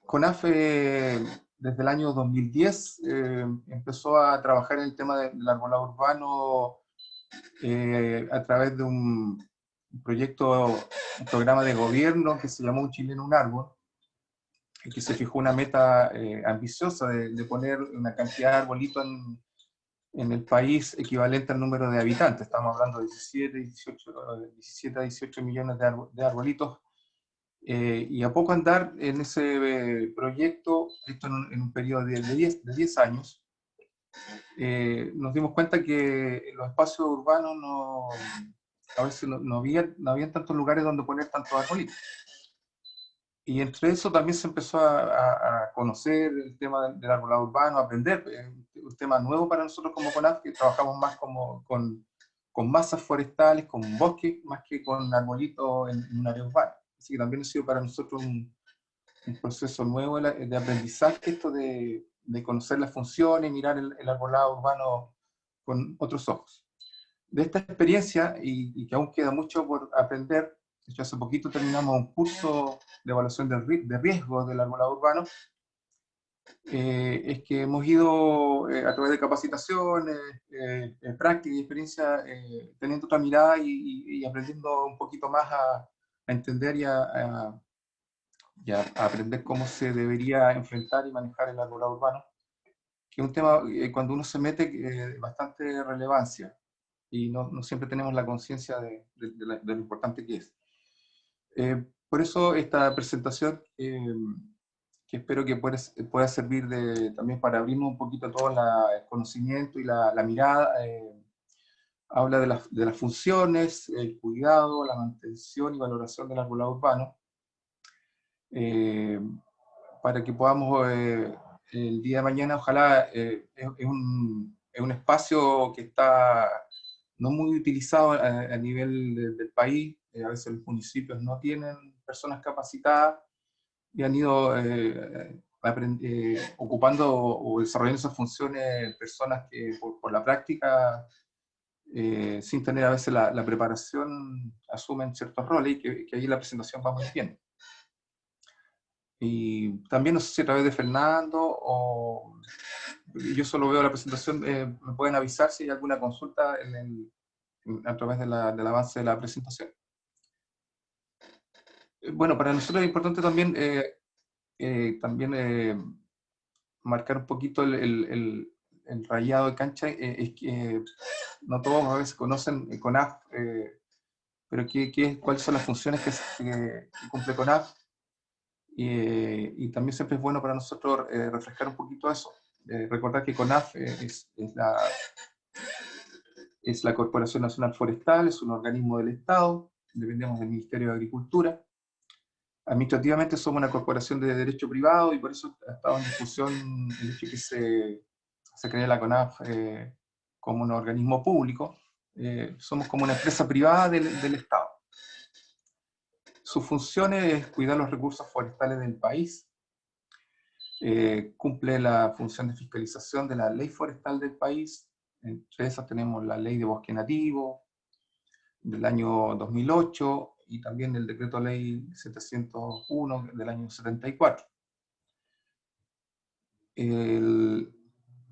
CONAF desde el año 2010 empezó a trabajar en el tema del arbolado urbano a través de un proyecto, un programa de gobierno que se llamó Un Chileno, un Árbol, y que se fijó una meta ambiciosa de poner una cantidad de arbolitos en el país equivalente al número de habitantes. Estamos hablando de 17 a 18 millones de arbolitos. Y a poco andar en ese proyecto, esto en un periodo de 10 años, nos dimos cuenta que los espacios urbanos a veces no había tantos lugares donde poner tantos arbolitos. Y entre eso también se empezó a conocer el tema del arbolado urbano, a aprender. Un tema nuevo para nosotros como CONAF, que trabajamos más con masas forestales, con bosques, más que con arbolitos en un área urbana. Así que también ha sido para nosotros un proceso nuevo de aprendizaje, esto de conocer las funciones, mirar el arbolado urbano con otros ojos. De esta experiencia, y que aún queda mucho por aprender, de hecho hace poquito terminamos un curso de evaluación de riesgos del arbolado urbano, es que hemos ido a través de capacitaciones, práctica y experiencia, teniendo otra mirada y aprendiendo un poquito más a entender y a aprender cómo se debería enfrentar y manejar el arbolado urbano, que es un tema cuando uno se mete de bastante relevancia y no siempre tenemos la conciencia de lo importante que es. Por eso esta presentación, que espero que pueda servir también para abrirnos un poquito todo el conocimiento y la mirada, habla de las funciones, el cuidado, la mantención y valoración del arbolado urbano, eh, para que podamos el día de mañana, ojalá, es un espacio que está no muy utilizado a nivel del país. A veces los municipios no tienen personas capacitadas y han ido ocupando o desarrollando esas funciones personas que por la práctica, sin tener a veces la preparación, asumen ciertos roles y que ahí la presentación va muy bien. Y también no sé si a través de Fernando o yo solo veo la presentación, me pueden avisar si hay alguna consulta a través del avance de la presentación. Bueno, para nosotros es importante también marcar un poquito el rayado de cancha, es que no todos a veces conocen CONAF, pero cuáles son las funciones que cumple CONAF. Y también siempre es bueno para nosotros refrescar un poquito eso. Recordar que CONAF es la Corporación Nacional Forestal, es un organismo del Estado, dependemos del Ministerio de Agricultura. Administrativamente somos una corporación de derecho privado y por eso ha estado en discusión el hecho de que se cree la CONAF como un organismo público. Somos como una empresa privada del Estado. Su función es cuidar los recursos forestales del país. Cumple la función de fiscalización de la ley forestal del país. Entre esas tenemos la ley de bosque nativo del año 2008 y también el decreto ley 701 del año 74.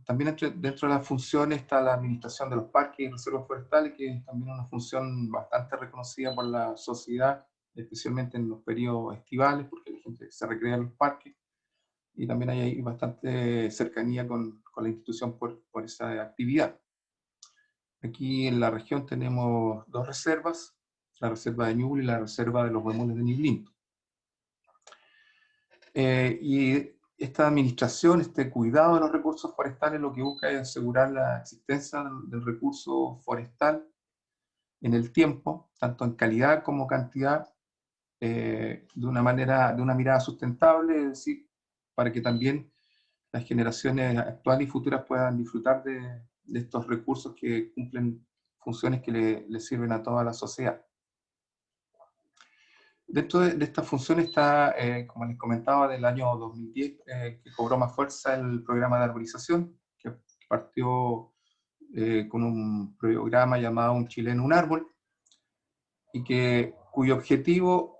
También dentro de las funciones está la administración de los parques y reservas forestales, que es también una función bastante reconocida por la sociedad, especialmente en los periodos estivales, porque la gente se recrea en los parques, y también hay bastante cercanía con la institución por esa actividad. Aquí en la región tenemos dos reservas, la reserva de Ñuble y la reserva de los Huemules de Ñiblinto. Y esta administración, este cuidado de los recursos forestales, lo que busca es asegurar la existencia del recurso forestal en el tiempo, tanto en calidad como cantidad, de una mirada sustentable, es decir, para que también las generaciones actuales y futuras puedan disfrutar de estos recursos que cumplen funciones que le sirven a toda la sociedad. Dentro de esta función está, como les comentaba, del año 2010, que cobró más fuerza el programa de arborización, que partió con un programa llamado Un Chileno, un Árbol, y cuyo objetivo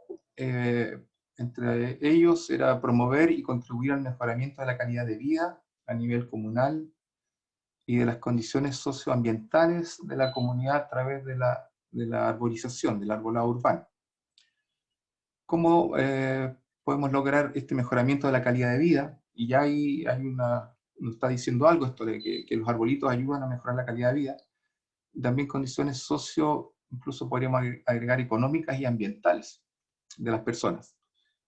Entre ellos era promover y contribuir al mejoramiento de la calidad de vida a nivel comunal y de las condiciones socioambientales de la comunidad a través de la arborización, del arbolado urbano. ¿Cómo podemos lograr este mejoramiento de la calidad de vida? Y ya nos está diciendo algo esto de que los arbolitos ayudan a mejorar la calidad de vida. Y también condiciones incluso podríamos agregar económicas y ambientales de las personas,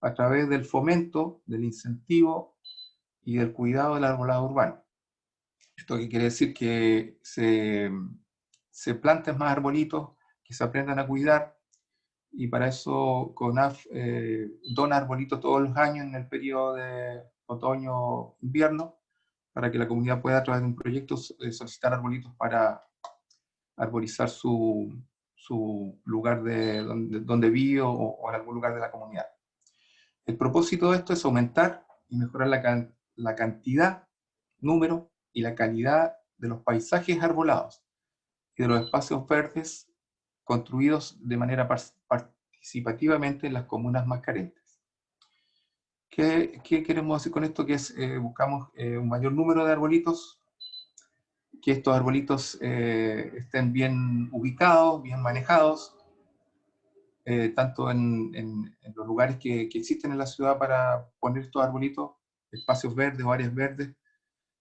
a través del fomento, del incentivo y del cuidado del arbolado urbano. Esto que quiere decir que se planten más arbolitos, que se aprendan a cuidar, y para eso CONAF dona arbolitos todos los años en el periodo de otoño-invierno, para que la comunidad pueda, a través de un proyecto, solicitar arbolitos para arborizar su lugar donde vive o en algún lugar de la comunidad. El propósito de esto es aumentar y mejorar la cantidad, número y la calidad de los paisajes arbolados y de los espacios verdes construidos de manera participativamente en las comunas más carentes. ¿Qué queremos decir con esto? Que buscamos un mayor número de arbolitos, que estos arbolitos estén bien ubicados, bien manejados, tanto en los lugares que existen en la ciudad para poner estos arbolitos, espacios verdes o áreas verdes,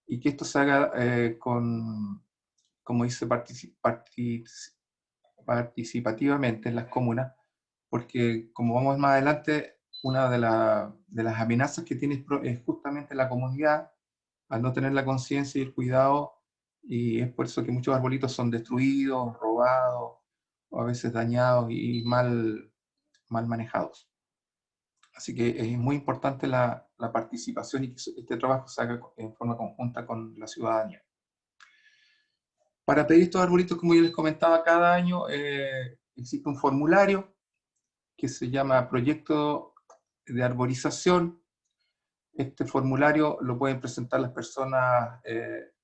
y que esto se haga como dice, participativamente en las comunas, porque como vamos más adelante, una de las amenazas que tiene es justamente la comunidad, al no tener la conciencia y el cuidado, y es por eso que muchos arbolitos son destruidos, robados, o a veces dañados y mal manejados. Así que es muy importante la participación y que este trabajo se haga en forma conjunta con la ciudadanía. Para pedir estos arbolitos, como yo les comentaba, cada año existe un formulario que se llama Proyecto de Arborización. Este formulario lo pueden presentar las personas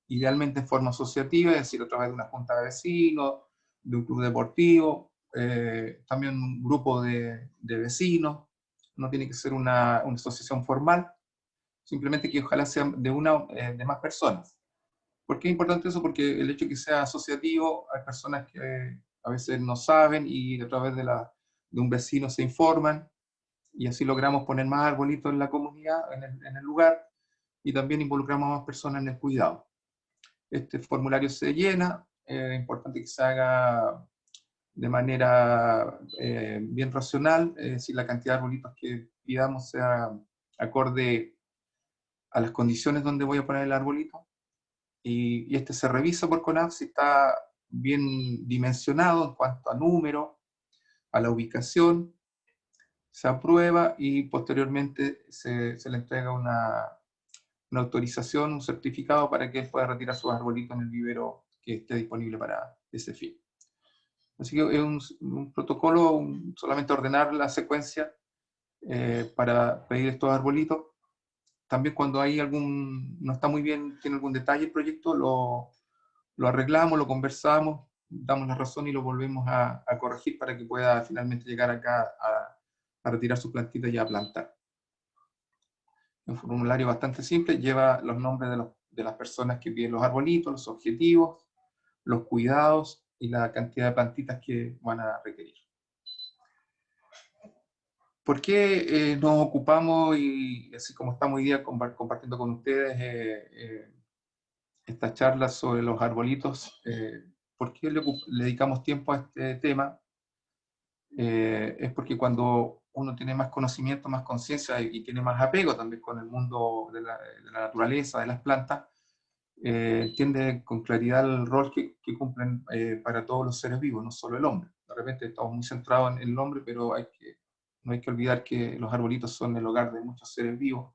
idealmente en forma asociativa, es decir, a través de una junta de vecinos, de un club deportivo, también un grupo de vecinos. No tiene que ser una asociación formal, simplemente que ojalá sea de más personas. ¿Por qué es importante eso? Porque el hecho de que sea asociativo, hay personas que a veces no saben y a través de un vecino se informan, y así logramos poner más arbolitos en la comunidad, en el lugar, y también involucramos a más personas en el cuidado. Este formulario se llena, es importante que se haga de manera bien racional, si la cantidad de arbolitos que pidamos sea acorde a las condiciones donde voy a poner el arbolito, y este se revisa por CONAF si está bien dimensionado en cuanto a número, a la ubicación, se aprueba y posteriormente se le entrega una autorización, un certificado para que él pueda retirar sus arbolitos en el vivero que esté disponible para ese fin. Así que es un protocolo, solamente ordenar la secuencia para pedir estos arbolitos. También cuando hay no está muy bien, tiene algún detalle el proyecto, lo arreglamos, lo conversamos, damos la razón y lo volvemos a corregir para que pueda finalmente llegar acá a retirar sus plantitas y a plantar. Un formulario bastante simple, lleva los nombres de las personas que piden los arbolitos, los objetivos, los cuidados y la cantidad de plantitas que van a requerir. ¿Por qué nos ocupamos, y así como estamos hoy día compartiendo con ustedes estas charlas sobre los arbolitos, por qué le dedicamos tiempo a este tema? Es porque cuando uno tiene más conocimiento, más conciencia y tiene más apego también con el mundo de la naturaleza, de las plantas, entiende con claridad el rol que cumplen para todos los seres vivos, no solo el hombre. De repente estamos muy centrados en el hombre, pero no hay que olvidar que los arbolitos son el hogar de muchos seres vivos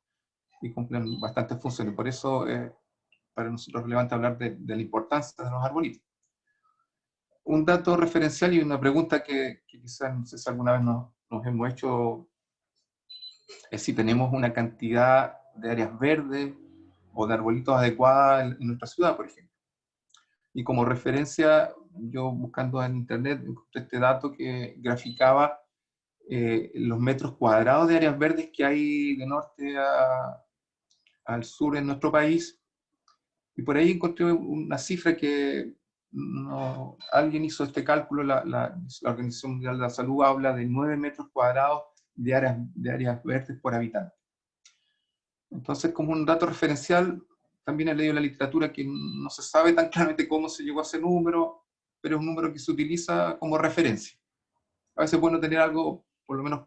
y cumplen bastantes funciones. Por eso para nosotros es relevante hablar de la importancia de los arbolitos. Un dato referencial y una pregunta que quizás no sé si alguna vez nos hemos hecho es si tenemos una cantidad de áreas verdes o de arbolitos adecuada en nuestra ciudad, por ejemplo. Y como referencia, yo buscando en internet encontré este dato que graficaba los metros cuadrados de áreas verdes que hay de norte al sur en nuestro país. Y por ahí encontré una cifra que alguien hizo este cálculo, la Organización Mundial de la Salud habla de 9 metros cuadrados de áreas verdes por habitante. Entonces, como un dato referencial, también he leído en la literatura que no se sabe tan claramente cómo se llegó a ese número, pero es un número que se utiliza como referencia. A veces es bueno tener algo, por lo menos,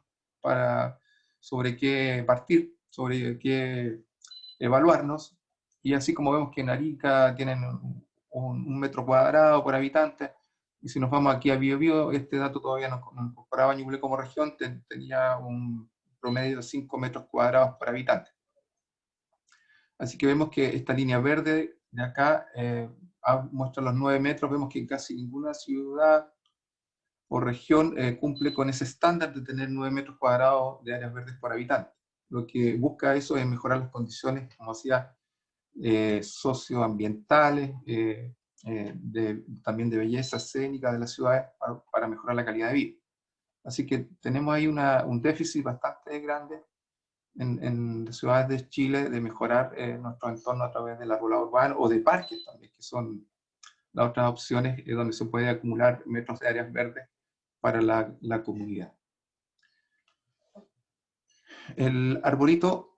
sobre qué partir, sobre qué evaluarnos, y así como vemos que en Arica tienen un metro cuadrado por habitante, y si nos vamos aquí a Biobío, este dato todavía no incorporaba Ñuble como región, tenía un promedio de 5 metros cuadrados por habitante. Así que vemos que esta línea verde de acá muestra los 9 metros, vemos que casi ninguna ciudad o región cumple con ese estándar de tener 9 metros cuadrados de áreas verdes por habitante. Lo que busca eso es mejorar las condiciones, como decía, socioambientales, también de belleza escénica de las ciudades para mejorar la calidad de vida. Así que tenemos ahí un déficit bastante grande en las ciudades de Chile de mejorar nuestro entorno a través del arbolado urbano o de parques también, que son las otras opciones donde se puede acumular metros de áreas verdes para la comunidad. El arbolito,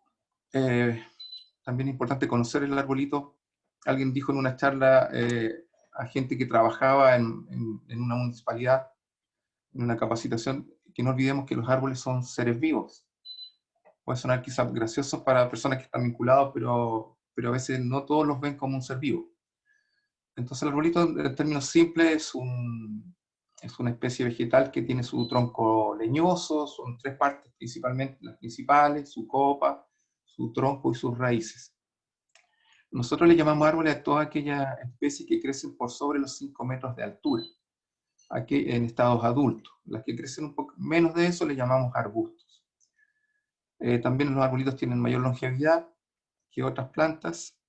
también es importante conocer el arbolito. Alguien dijo en una charla a gente que trabajaba en una municipalidad, en una capacitación, que no olvidemos que los árboles son seres vivos. Puede sonar quizás gracioso para personas que están vinculadas, pero a veces no todos los ven como un ser vivo. Entonces el arbolito, en términos simples, es una especie vegetal que tiene su tronco leñoso, son 3 partes principalmente, las principales, su copa, su tronco y sus raíces. Nosotros le llamamos árboles a todas aquellas especies que crecen por sobre los 5 metros de altura, aquí en estados adultos. Las que crecen un poco menos de eso le llamamos arbustos. También los arbolitos tienen mayor longevidad que otras plantas,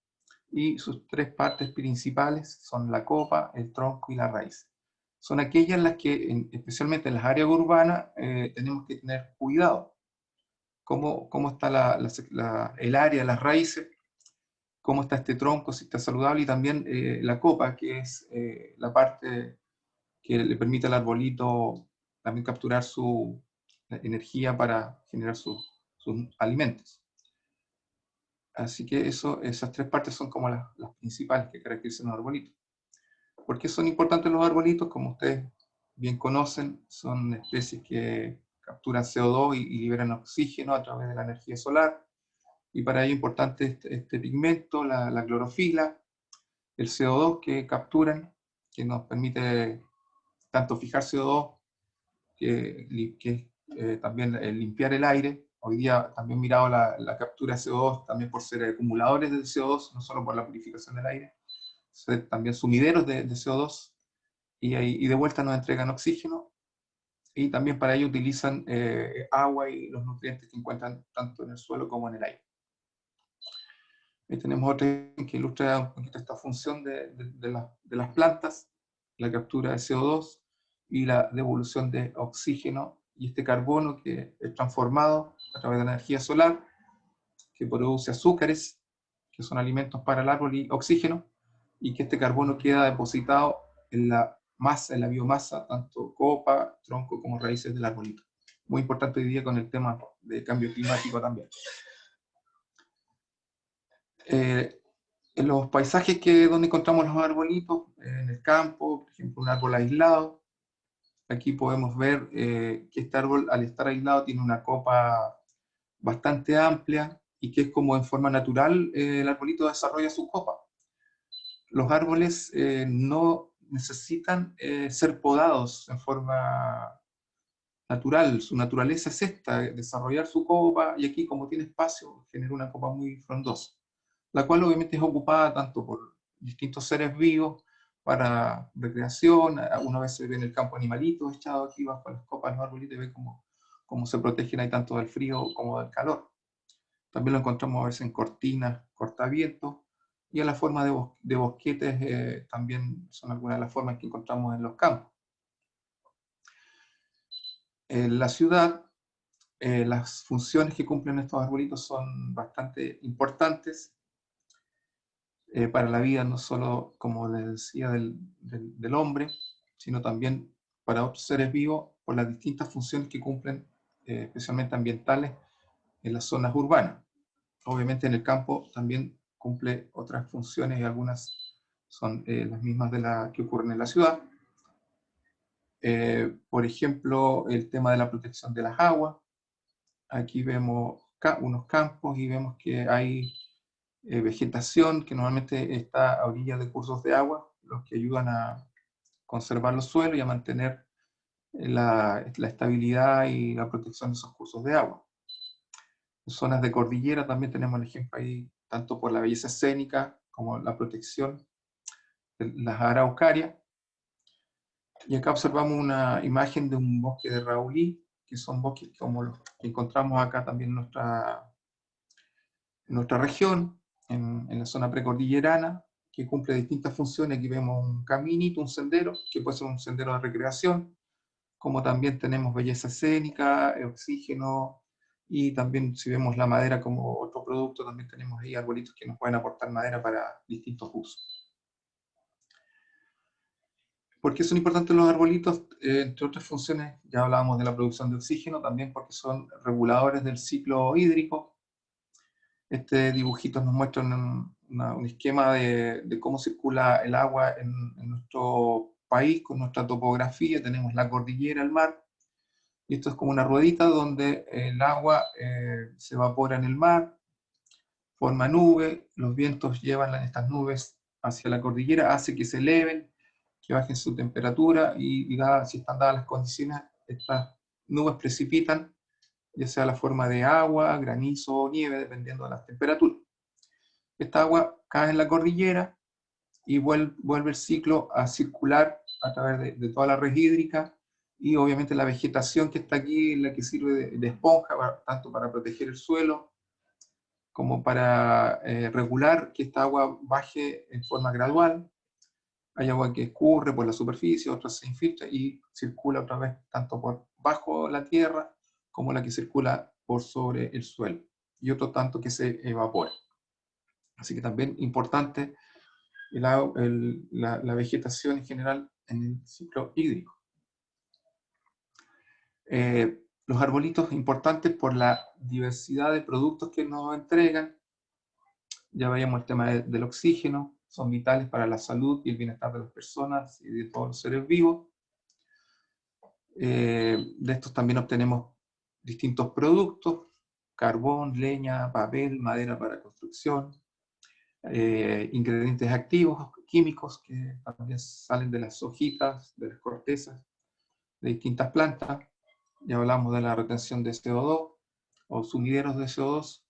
y sus 3 partes principales son la copa, el tronco y la raíz. Son aquellas en las que, especialmente en las áreas urbanas, tenemos que tener cuidado. Cómo está el área, las raíces, cómo está este tronco, si está saludable, y también la copa, que es la parte que le permite al arbolito también capturar su energía para generar sus alimentos. Así que esas 3 partes son como las principales que caracterizan los arbolitos. ¿Por qué son importantes los arbolitos? Como ustedes bien conocen, son especies que capturan CO2 y liberan oxígeno a través de la energía solar. Y para ello es importante este pigmento, la clorofila, el CO2 que capturan, que nos permite tanto fijar CO2, que también limpiar el aire. Hoy día también mirado la captura de CO2 también por ser acumuladores de CO2, no solo por la purificación del aire, ser también sumideros de CO2, y de vuelta nos entregan oxígeno, y también para ello utilizan agua y los nutrientes que encuentran tanto en el suelo como en el aire. Ahí tenemos otra que ilustra un poquito esta función de las plantas, la captura de CO2 y la devolución de oxígeno y este carbono que es transformado a través de la energía solar, que produce azúcares, que son alimentos para el árbol, y oxígeno, y que este carbono queda depositado en la masa, en la biomasa, tanto copa, tronco como raíces del arbolito. Muy importante hoy día con el tema de cambio climático también. En los paisajes donde encontramos los arbolitos, en el campo, por ejemplo, un árbol aislado, aquí podemos ver que este árbol, al estar aislado, tiene una copa bastante amplia y que es como en forma natural el arbolito desarrolla su copa. Los árboles no necesitan ser podados en forma natural, su naturaleza es esta, desarrollar su copa, y aquí como tiene espacio, genera una copa muy frondosa, la cual obviamente es ocupada tanto por distintos seres vivos para recreación. Una vez se ve en el campo animalitos echados aquí bajo las copas de los arbolitos y ve cómo se protegen ahí tanto del frío como del calor. También lo encontramos a veces en cortinas, cortavientos, y a la forma de bosquetes también son algunas de las formas que encontramos en los campos. En la ciudad las funciones que cumplen estos arbolitos son bastante importantes para la vida, no solo, como les decía, del hombre, sino también para otros seres vivos por las distintas funciones que cumplen, especialmente ambientales, en las zonas urbanas. Obviamente en el campo también cumple otras funciones y algunas son las mismas de las que ocurren en la ciudad. Por ejemplo, el tema de la protección de las aguas. Aquí vemos unos campos y vemos que hay vegetación que normalmente está a orillas de cursos de agua, los que ayudan a conservar los suelos y a mantener la estabilidad y la protección de esos cursos de agua. En zonas de cordillera también tenemos el ejemplo ahí, tanto por la belleza escénica como la protección de las araucarias. Y acá observamos una imagen de un bosque de Raulí, que son bosques como los que encontramos acá también en nuestra región, en la zona precordillerana, que cumple distintas funciones. Aquí vemos un caminito, un sendero, que puede ser un sendero de recreación, como también tenemos belleza escénica, oxígeno, y también si vemos la madera como otro producto, también tenemos ahí arbolitos que nos pueden aportar madera para distintos usos. ¿Por qué son importantes los arbolitos? Entre otras funciones, ya hablábamos de la producción de oxígeno, también porque son reguladores del ciclo hídrico. Este dibujito nos muestra un esquema de cómo circula el agua en nuestro país, con nuestra topografía. Tenemos la cordillera, el mar, y esto es como una ruedita donde el agua se evapora en el mar, forma nube, los vientos llevan estas nubes hacia la cordillera, hace que se eleven, que bajen su temperatura y si están dadas las condiciones, estas nubes precipitan, ya sea la forma de agua, granizo o nieve, dependiendo de las temperaturas. Esta agua cae en la cordillera y vuelve el ciclo a circular a través de toda la red hídrica, y obviamente la vegetación que está aquí, la que sirve de esponja, tanto para proteger el suelo, como para regular que esta agua baje en forma gradual. Hay agua que escurre por la superficie, otra se infiltra y circula otra vez tanto por bajo la tierra como la que circula por sobre el suelo, y otro tanto que se evapora. Así que también importante la vegetación en general en el ciclo hídrico. Los arbolitos importantes por la diversidad de productos que nos entregan. Ya veíamos el tema del oxígeno, son vitales para la salud y el bienestar de las personas y de todos los seres vivos. De estos también obtenemos distintos productos: carbón, leña, papel, madera para construcción, ingredientes activos, químicos que también salen de las hojitas, de las cortezas de distintas plantas. Ya hablamos de la retención de CO2 o sumideros de CO2,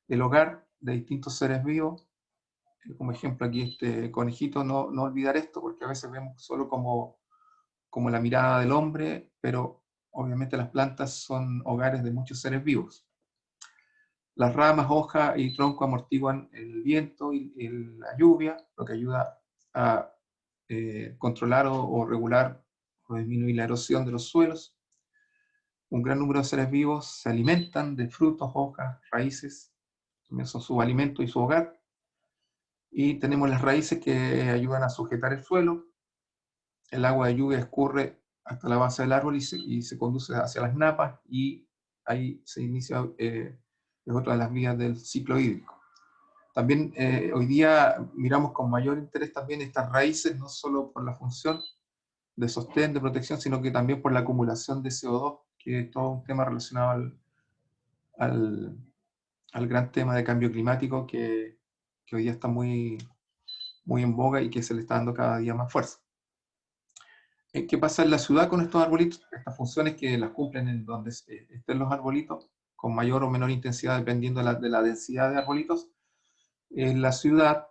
el hogar de distintos seres vivos. Como ejemplo aquí este conejito, no olvidar esto, porque a veces vemos solo como la mirada del hombre, pero obviamente las plantas son hogares de muchos seres vivos. Las ramas, hojas y tronco amortiguan el viento y la lluvia, lo que ayuda a controlar o regular o disminuir la erosión de los suelos. Un gran número de seres vivos se alimentan de frutos, hojas, raíces, también son su alimento y su hogar. Y tenemos las raíces que ayudan a sujetar el suelo. El agua de lluvia escurre hasta la base del árbol y se conduce hacia las napas, y ahí se inicia, es otra de las vías del ciclo hídrico. También hoy día miramos con mayor interés también estas raíces, no solo por la función de sostén, de protección, sino que también por la acumulación de CO2, que es todo un tema relacionado al gran tema de cambio climático que hoy día está muy en boga y que se le está dando cada día más fuerza. ¿Qué pasa en la ciudad con estos arbolitos? Estas funciones que las cumplen en donde estén los arbolitos, con mayor o menor intensidad dependiendo de la densidad de arbolitos. En la ciudad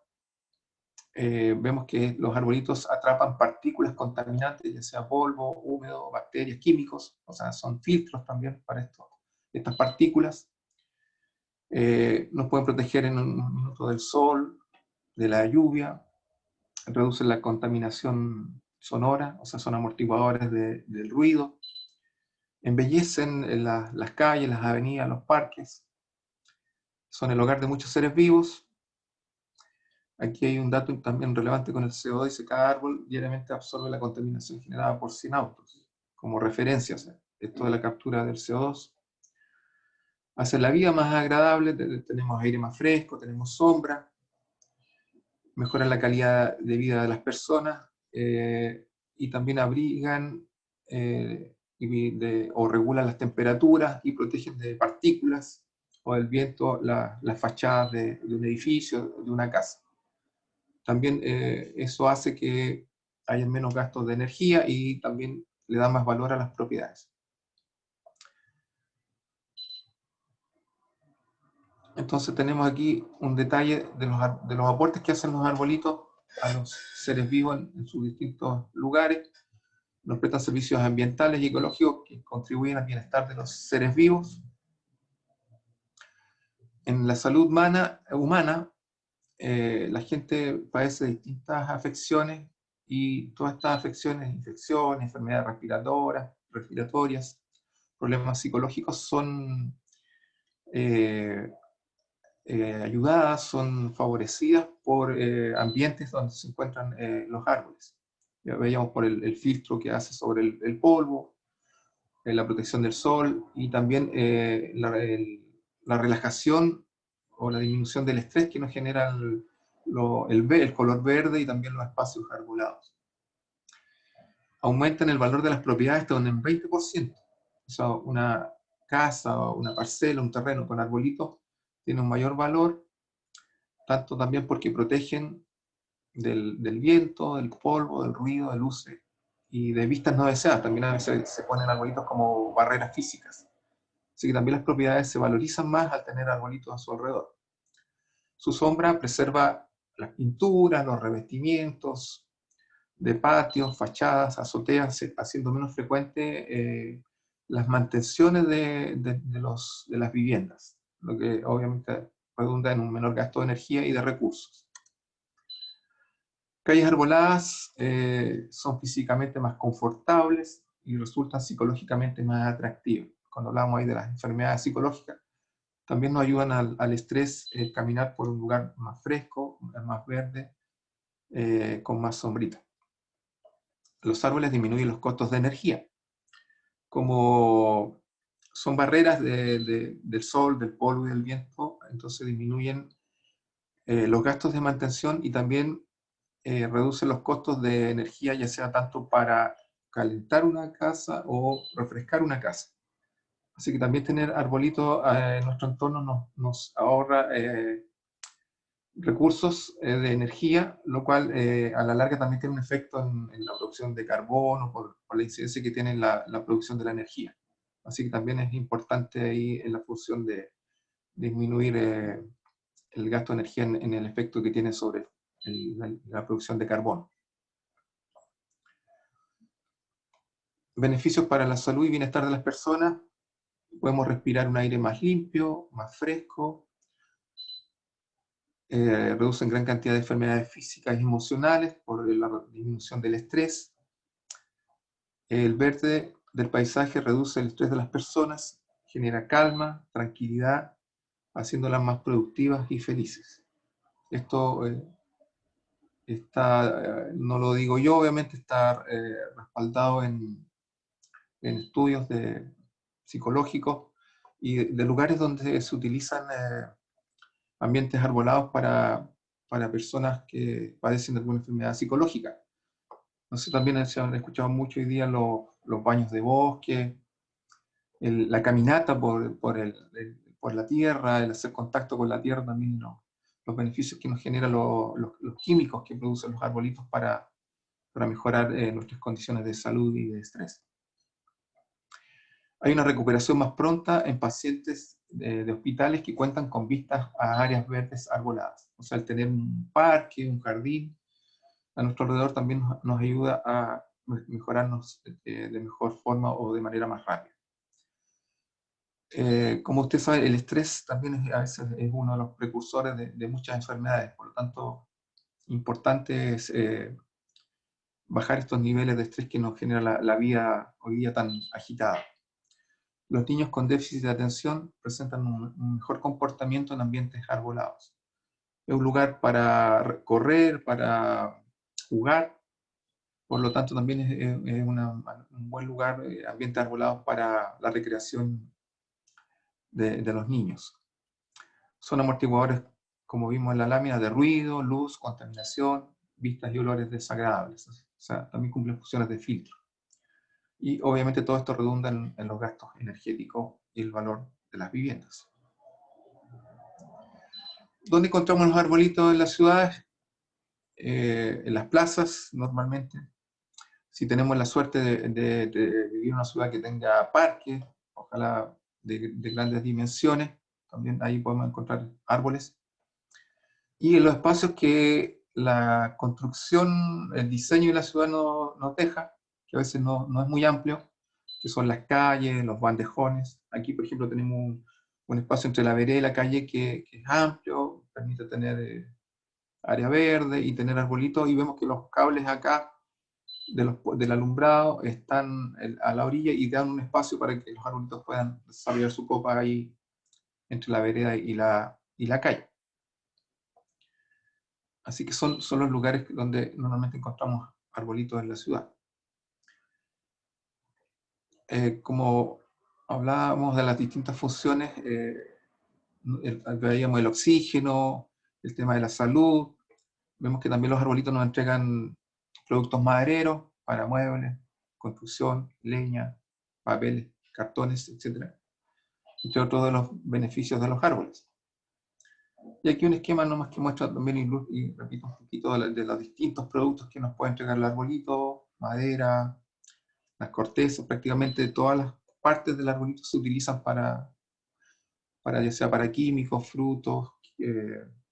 vemos que los arbolitos atrapan partículas contaminantes, ya sea polvo, húmedo, bacterias, químicos, o sea, son filtros también para estas partículas. Nos pueden proteger en unos minutos del sol, de la lluvia, reducen la contaminación sonora, o sea, son amortiguadores del ruido. embellecen las calles, las avenidas, los parques, son el hogar de muchos seres vivos. Aquí hay un dato también relevante con el CO2, dice cada árbol diariamente absorbe la contaminación generada por 100 autos, como referencia, o sea, esto de la captura del CO2. Hace la vida más agradable, tenemos aire más fresco, tenemos sombra, mejoran la calidad de vida de las personas y también abrigan o regulan las temperaturas y protegen de partículas o del viento las fachadas de un edificio, de una casa. También eso hace que haya menos gastos de energía y también le da más valor a las propiedades. Entonces tenemos aquí un detalle de los aportes que hacen los arbolitos a los seres vivos en sus distintos lugares. Nos prestan servicios ambientales y ecológicos que contribuyen al bienestar de los seres vivos. En la salud humana la gente padece distintas afecciones y todas estas afecciones, infecciones, enfermedades respiratorias, problemas psicológicos son ayudadas, son favorecidas por ambientes donde se encuentran los árboles. Ya veíamos por el filtro que hace sobre el polvo, la protección del sol y también la relajación o la disminución del estrés que nos genera el color verde y también los espacios arbolados. Aumentan el valor de las propiedades hasta un 20%. O sea, una casa, una parcela, un terreno con arbolitos tiene un mayor valor, tanto también porque protegen del viento, del polvo, del ruido, de luces y de vistas no deseadas. También a veces se ponen arbolitos como barreras físicas. Así que también las propiedades se valorizan más al tener arbolitos a su alrededor. Su sombra preserva las pinturas, los revestimientos de patios, fachadas, azoteas, haciendo menos frecuente las mantenciones de las viviendas, lo que obviamente redunda en un menor gasto de energía y de recursos. Calles arboladas son físicamente más confortables y resultan psicológicamente más atractivas. Cuando hablamos ahí de las enfermedades psicológicas, también nos ayudan al estrés caminar por un lugar más fresco, más verde, con más sombrita. Los árboles disminuyen los costos de energía. Como son barreras del sol, del polvo y del viento, entonces disminuyen los gastos de mantención y también reducen los costos de energía, ya sea tanto para calentar una casa o refrescar una casa. Así que también tener arbolitos en nuestro entorno nos ahorra recursos de energía, lo cual a la larga también tiene un efecto en la producción de carbono por la incidencia que tiene en la producción de la energía. Así que también es importante ahí en la función de disminuir el gasto de energía en el efecto que tiene sobre la producción de carbono. Beneficios para la salud y bienestar de las personas. Podemos respirar un aire más limpio, más fresco, reducen gran cantidad de enfermedades físicas y emocionales por la disminución del estrés. El verde del paisaje reduce el estrés de las personas, genera calma, tranquilidad, haciéndolas más productivas y felices. Esto no lo digo yo, obviamente está respaldado en estudios psicológicos y de lugares donde se utilizan ambientes arbolados para personas que padecen de alguna enfermedad psicológica. No sé, también se han escuchado mucho hoy día los baños de bosque, la caminata por la tierra, el hacer contacto con la tierra, también los beneficios que nos generan los químicos que producen los arbolitos para mejorar nuestras condiciones de salud y de estrés. Hay una recuperación más pronta en pacientes de hospitales que cuentan con vistas a áreas verdes arboladas. O sea, el tener un parque, un jardín a nuestro alrededor también nos ayuda a mejorarnos de mejor forma o de manera más rápida. Como usted sabe, el estrés también a veces es uno de los precursores de muchas enfermedades. Por lo tanto, importante es bajar estos niveles de estrés que nos genera la vida hoy día tan agitada. los niños con déficit de atención presentan un mejor comportamiento en ambientes arbolados. Es un lugar para correr, para jugar, por lo tanto también es un buen lugar, ambiente arbolado para la recreación de los niños. Son amortiguadores, como vimos en la lámina, de ruido, luz, contaminación, vistas y olores desagradables. O sea, también cumplen funciones de filtro. Y obviamente todo esto redunda en los gastos energéticos y el valor de las viviendas. ¿Dónde encontramos los arbolitos en las ciudades? En las plazas, normalmente. Si tenemos la suerte de vivir en una ciudad que tenga parques, ojalá de grandes dimensiones, también ahí podemos encontrar árboles. Y en los espacios que la construcción, el diseño de la ciudad nos deja, que a veces no es muy amplio, que son las calles, los bandejones. Aquí, por ejemplo, tenemos un espacio entre la vereda y la calle que es amplio, permite tener área verde y tener arbolitos, y vemos que los cables acá del alumbrado están a la orilla y dan un espacio para que los arbolitos puedan desarrollar su copa ahí entre la vereda y la calle. Así que son los lugares donde normalmente encontramos arbolitos en la ciudad. Como hablábamos de las distintas funciones, veíamos el oxígeno, el tema de la salud, vemos que también los arbolitos nos entregan productos madereros para muebles, construcción, leña, papeles, cartones, etc. Entre otros de los beneficios de los árboles. Y aquí un esquema nomás que muestra también y repito un poquito de los distintos productos que nos puede entregar el arbolito, madera, las cortezas, prácticamente todas las partes del arbolito se utilizan para ya sea para químicos, frutos,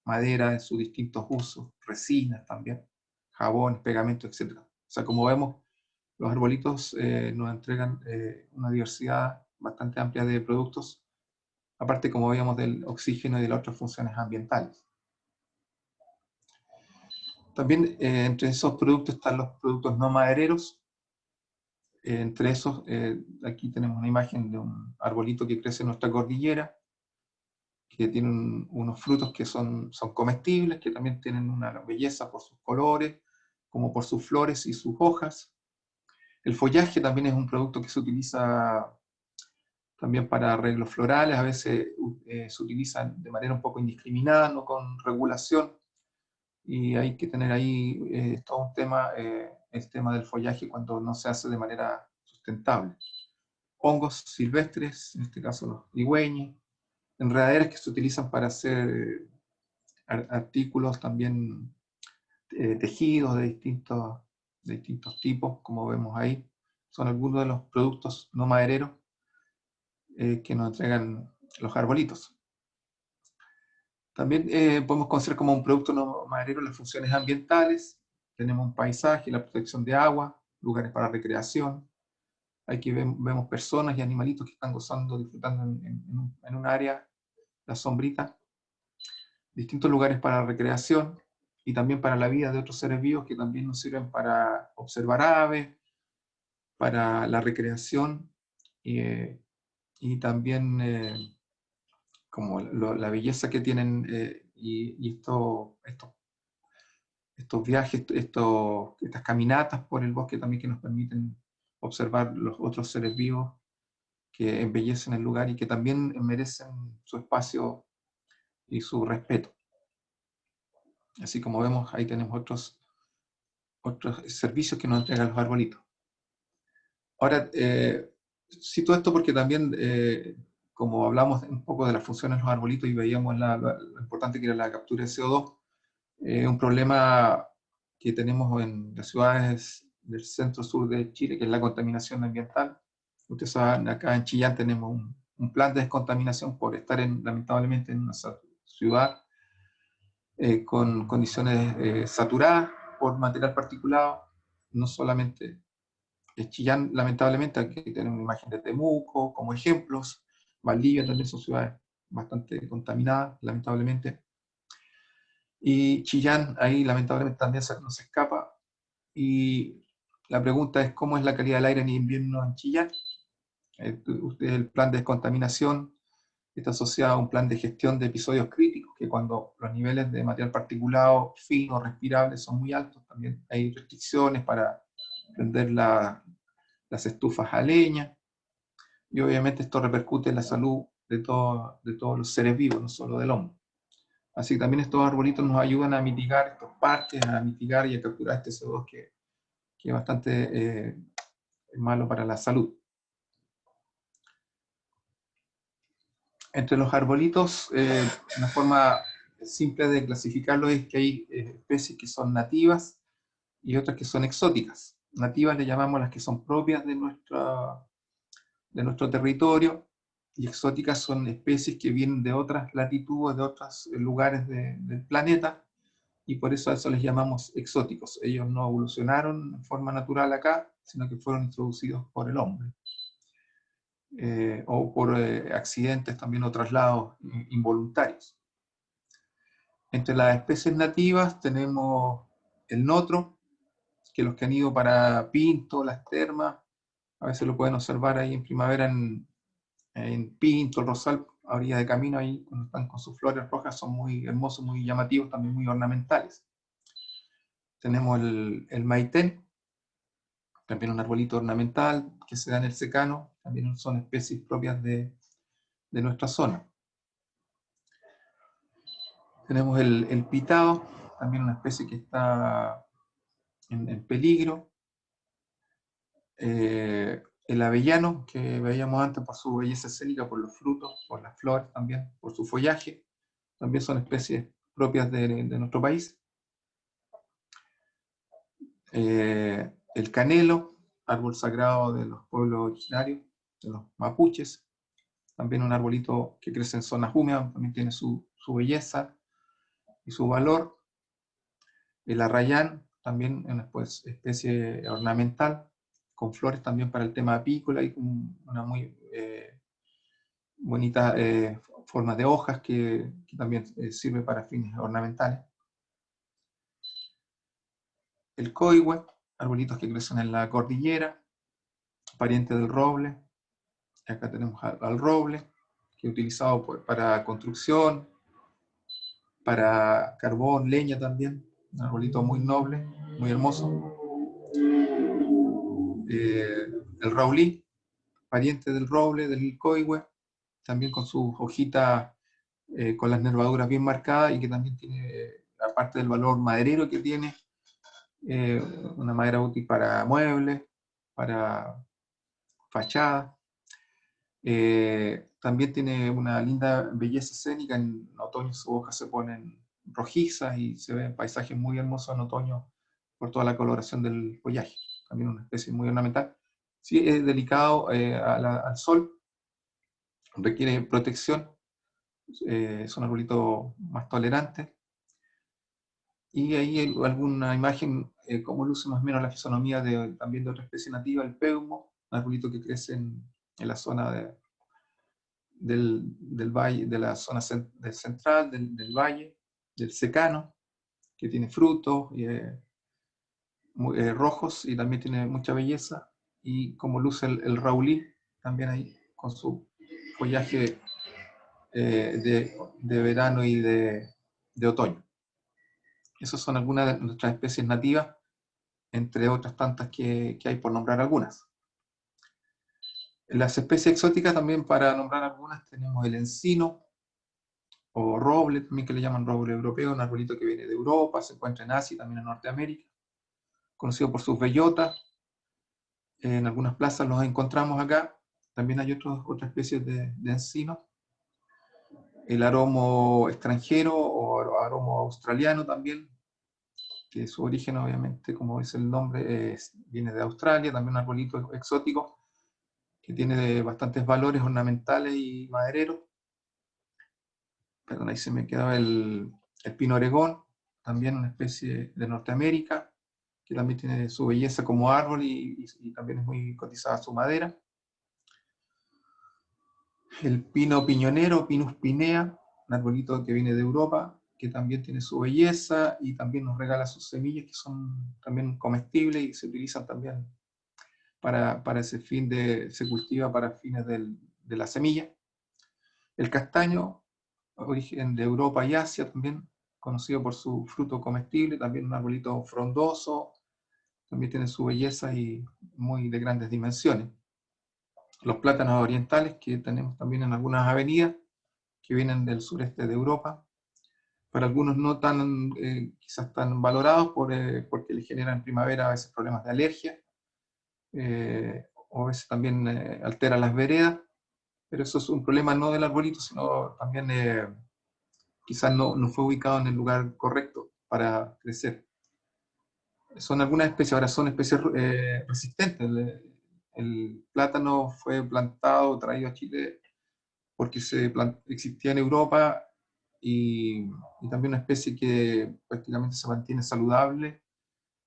madera en sus distintos usos, resinas también, jabones, pegamentos, etc. O sea, como vemos, los arbolitos nos entregan una diversidad bastante amplia de productos, aparte, como veíamos, del oxígeno y de las otras funciones ambientales. También entre esos productos están los productos no madereros. Entre esos, aquí tenemos una imagen de un arbolito que crece en nuestra cordillera, que tienen unos frutos que son comestibles, que también tienen una belleza por sus colores, como por sus flores y sus hojas. El follaje también es un producto que se utiliza también para arreglos florales, a veces se utilizan de manera un poco indiscriminada, no con regulación, y hay que tener ahí todo un tema, el tema del follaje cuando no se hace de manera sustentable. Hongos silvestres, en este caso los ligüeñes, enredaderas que se utilizan para hacer artículos también tejidos de distintos tipos, como vemos ahí. Son algunos de los productos no madereros que nos entregan los arbolitos. También podemos considerar como un producto no maderero las funciones ambientales. Tenemos un paisaje, la protección de agua, lugares para recreación. Aquí vemos personas y animalitos que están gozando, disfrutando en un área, la sombrita. Distintos lugares para recreación y también para la vida de otros seres vivos que también nos sirven para observar aves, para la recreación y también como la belleza que tienen y estos viajes, estas caminatas por el bosque también que nos permiten observar los otros seres vivos que embellecen el lugar y que también merecen su espacio y su respeto. Así como vemos, ahí tenemos otros servicios que nos entregan los arbolitos. Ahora, cito esto porque también, como hablamos un poco de las funciones de los arbolitos y veíamos lo importante que era la captura de CO2, un problema que tenemos en las ciudades del centro-sur de Chile, que es la contaminación ambiental. Ustedes saben, acá en Chillán tenemos un plan de descontaminación por estar lamentablemente en una ciudad con condiciones saturadas por material particulado, no solamente Chillán, lamentablemente, aquí tenemos una imagen de Temuco como ejemplos, Valdivia también son ciudades bastante contaminadas, lamentablemente, y Chillán ahí lamentablemente también nos escapa, y la pregunta es cómo es la calidad del aire en invierno en Chillán. El plan de descontaminación está asociado a un plan de gestión de episodios críticos, que cuando los niveles de material particulado fino, respirable, son muy altos, también hay restricciones para prender las estufas a leña, y obviamente esto repercute en la salud de todos los seres vivos, no solo del hombre. Así que también estos arbolitos nos ayudan a mitigar estos parques, a mitigar y a capturar este CO2 que es bastante malo para la salud. Entre los arbolitos, una forma simple de clasificarlos es que hay especies que son nativas y otras que son exóticas. Nativas le llamamos las que son propias de nuestro territorio, y exóticas son especies que vienen de otras latitudes, de otros lugares del planeta, y por eso a eso les llamamos exóticos. Ellos no evolucionaron en forma natural acá, sino que fueron introducidos por el hombre. O por accidentes también o traslados involuntarios. Entre las especies nativas tenemos el notro, que los que han ido para Pinto, las termas, a veces lo pueden observar ahí en primavera en Pinto, el Rosal, a orilla de camino ahí, cuando están con sus flores rojas, son muy hermosos, muy llamativos, también muy ornamentales. Tenemos el maitén, también un arbolito ornamental que se da en el secano, también son especies propias de nuestra zona. Tenemos el pitao, también una especie que está en peligro. El avellano, que veíamos antes por su belleza escénica, por los frutos, por las flores también, por su follaje, también son especies propias de nuestro país. El canelo, árbol sagrado de los pueblos originarios, de los mapuches, también un arbolito que crece en zonas húmedas, también tiene su belleza y su valor. El arrayán, también una especie ornamental, con flores también para el tema apícola y con una muy bonita forma de hojas que también sirve para fines ornamentales. El coihue, arbolitos que crecen en la cordillera, pariente del roble. Acá tenemos al roble, que es utilizado para construcción, para carbón, leña también. Un arbolito muy noble, muy hermoso. El raulí, pariente del roble, del coihue, también con sus hojitas con las nervaduras bien marcadas, y que también tiene, aparte del valor maderero que tiene, una madera útil para muebles, para fachadas. También tiene una linda belleza escénica. En otoño sus hojas se ponen rojizas y se ven paisajes muy hermosos en otoño por toda la coloración del follaje. También una especie muy ornamental. Sí, es delicado al sol, requiere protección, es un arbolito más tolerante. Y ahí hay alguna imagen, cómo luce más o menos la fisonomía también de otra especie nativa, el peumo, un arbolito que crece en la zona del valle, de la zona del central, del valle, del secano, que tiene frutos rojos y también tiene mucha belleza. Y como luce el raulí, también ahí con su follaje de verano y de otoño. Esas son algunas de nuestras especies nativas, entre otras tantas que hay, por nombrar algunas. Las especies exóticas también, para nombrar algunas, tenemos el encino, o roble, también que le llaman roble europeo, un arbolito que viene de Europa, se encuentra en Asia y también en Norteamérica, conocido por sus bellotas. En algunas plazas los encontramos acá. También hay otras especies de encino. El aromo extranjero o aromo australiano también, que su origen, obviamente, como dice el nombre, viene de Australia. También un arbolito exótico que tiene bastantes valores ornamentales y madereros. Perdón, ahí se me quedaba el pino oregón, también una especie de Norteamérica, que también tiene su belleza como árbol y también es muy cotizada su madera. El pino piñonero, Pinus pinea, un arbolito que viene de Europa, que también tiene su belleza y también nos regala sus semillas, que son también comestibles y se utilizan también para ese fin se cultiva para fines de la semilla. El castaño, origen de Europa y Asia también, conocido por su fruto comestible, también un arbolito frondoso, también tiene su belleza y muy de grandes dimensiones. Los plátanos orientales, que tenemos también en algunas avenidas, que vienen del sureste de Europa, para algunos no tan, quizás tan valorados porque les generan en primavera a veces problemas de alergia, o a veces también alteran las veredas, pero eso es un problema no del arbolito, sino también quizás no fue ubicado en el lugar correcto para crecer. Son algunas especies, ahora son especies resistentes. El plátano fue plantado, traído a Chile porque existía en Europa y también una especie que prácticamente se mantiene saludable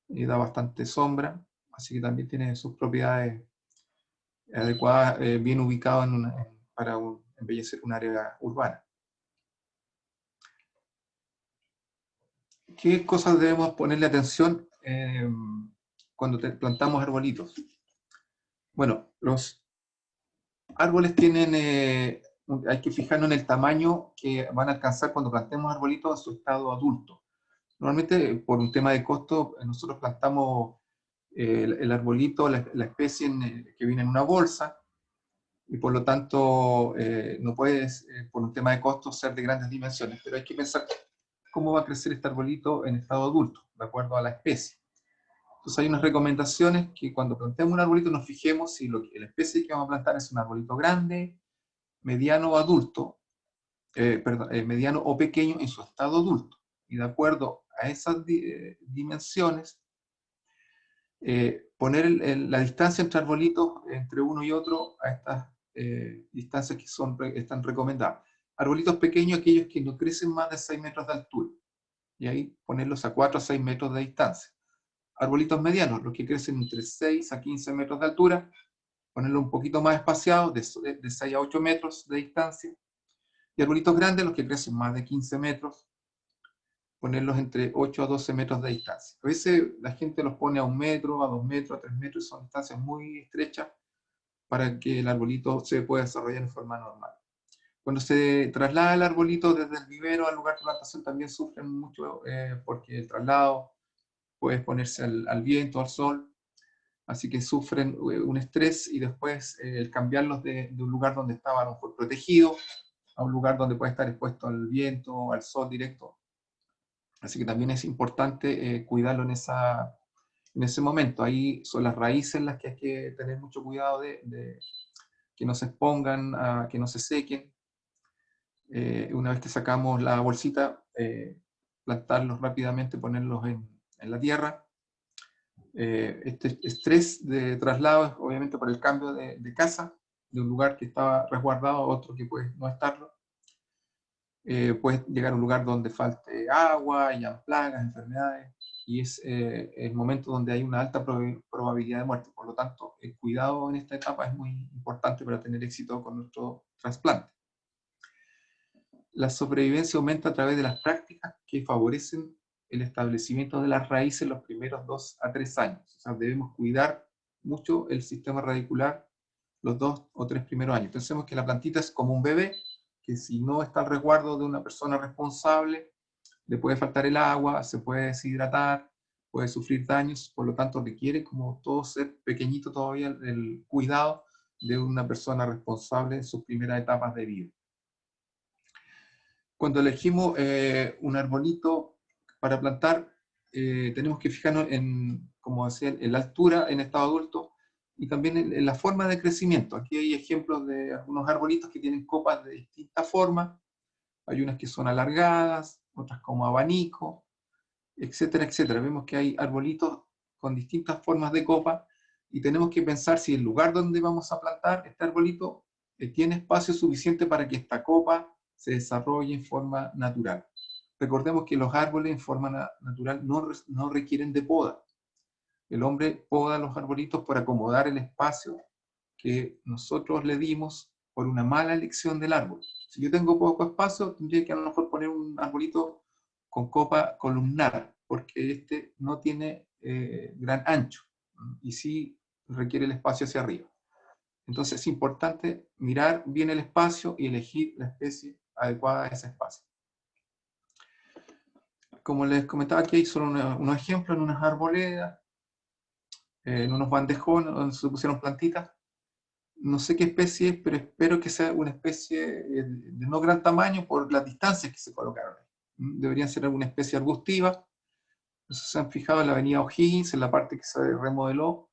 y da bastante sombra, así que también tiene sus propiedades adecuadas, bien ubicado para embellecer un área urbana. ¿Qué cosas debemos ponerle atención cuando plantamos arbolitos? Bueno, los árboles tienen, hay que fijarnos en el tamaño que van a alcanzar cuando plantemos arbolitos a su estado adulto. Normalmente, por un tema de costo, nosotros plantamos el arbolito, la especie que viene en una bolsa, y por lo tanto no puede, por un tema de costo, ser de grandes dimensiones, pero hay que pensar cómo va a crecer este arbolito en estado adulto, de acuerdo a la especie. Entonces hay unas recomendaciones que cuando plantemos un arbolito nos fijemos si la especie que vamos a plantar es un arbolito grande, mediano o adulto, mediano o pequeño en su estado adulto. Y de acuerdo a esas dimensiones, poner la distancia entre arbolitos, entre uno y otro, a estas distancias que están recomendadas. Arbolitos pequeños, aquellos que no crecen más de 6 metros de altura, y ahí ponerlos a 4 a 6 metros de distancia. Arbolitos medianos, los que crecen entre 6 a 15 metros de altura, ponerlos un poquito más espaciados, de 6 a 8 metros de distancia. Y arbolitos grandes, los que crecen más de 15 metros, ponerlos entre 8 a 12 metros de distancia. A veces la gente los pone a 1 metro, a 2 metros, a 3 metros, y son distancias muy estrechas para que el arbolito se pueda desarrollar en forma normal. Cuando se traslada el arbolito desde el vivero al lugar de plantación también sufren mucho porque el traslado puede exponerse al viento, al sol, así que sufren un estrés y después el cambiarlos de un lugar donde estaban a lo mejor protegidos a un lugar donde puede estar expuesto al viento, al sol directo. Así que también es importante cuidarlo en ese momento. Ahí son las raíces las que hay que tener mucho cuidado de que no se expongan, que no se sequen. Una vez que sacamos la bolsita, plantarlos rápidamente, ponerlos en la tierra. Este estrés de traslado es obviamente por el cambio de casa, de un lugar que estaba resguardado a otro que puede no estarlo. Puede llegar a un lugar donde falte agua, hayan plagas, enfermedades, y es el momento donde hay una alta probabilidad de muerte. Por lo tanto, el cuidado en esta etapa es muy importante para tener éxito con nuestro trasplante. La sobrevivencia aumenta a través de las prácticas que favorecen el establecimiento de las raíces en los primeros 2 a 3 años. O sea, debemos cuidar mucho el sistema radicular los 2 o 3 primeros años. Pensemos que la plantita es como un bebé, que si no está al resguardo de una persona responsable, le puede faltar el agua, se puede deshidratar, puede sufrir daños, por lo tanto requiere, como todo ser pequeñito todavía, el cuidado de una persona responsable en sus primeras etapas de vida. Cuando elegimos un arbolito para plantar, tenemos que fijarnos en, como decía, en la altura en estado adulto y también en la forma de crecimiento. Aquí hay ejemplos de algunos arbolitos que tienen copas de distintas formas. Hay unas que son alargadas, otras como abanico, etcétera, etcétera. Vemos que hay arbolitos con distintas formas de copa y tenemos que pensar si el lugar donde vamos a plantar este arbolito tiene espacio suficiente para que esta copa se desarrolle en forma natural. Recordemos que los árboles en forma natural no requieren de poda. El hombre poda los arbolitos por acomodar el espacio que nosotros le dimos por una mala elección del árbol. Si yo tengo poco espacio, tendría que a lo mejor poner un arbolito con copa columnar, porque este no tiene gran ancho, y sí requiere el espacio hacia arriba. Entonces es importante mirar bien el espacio y elegir la especie adecuada a ese espacio. Como les comentaba, aquí hay solo unos ejemplos en unas arboledas, en unos bandejones donde se pusieron plantitas. No sé qué especie es, pero espero que sea una especie de no gran tamaño por las distancias que se colocaron ahí. Deberían ser alguna especie arbustiva. Entonces se han fijado en la avenida O'Higgins, en la parte que se remodeló,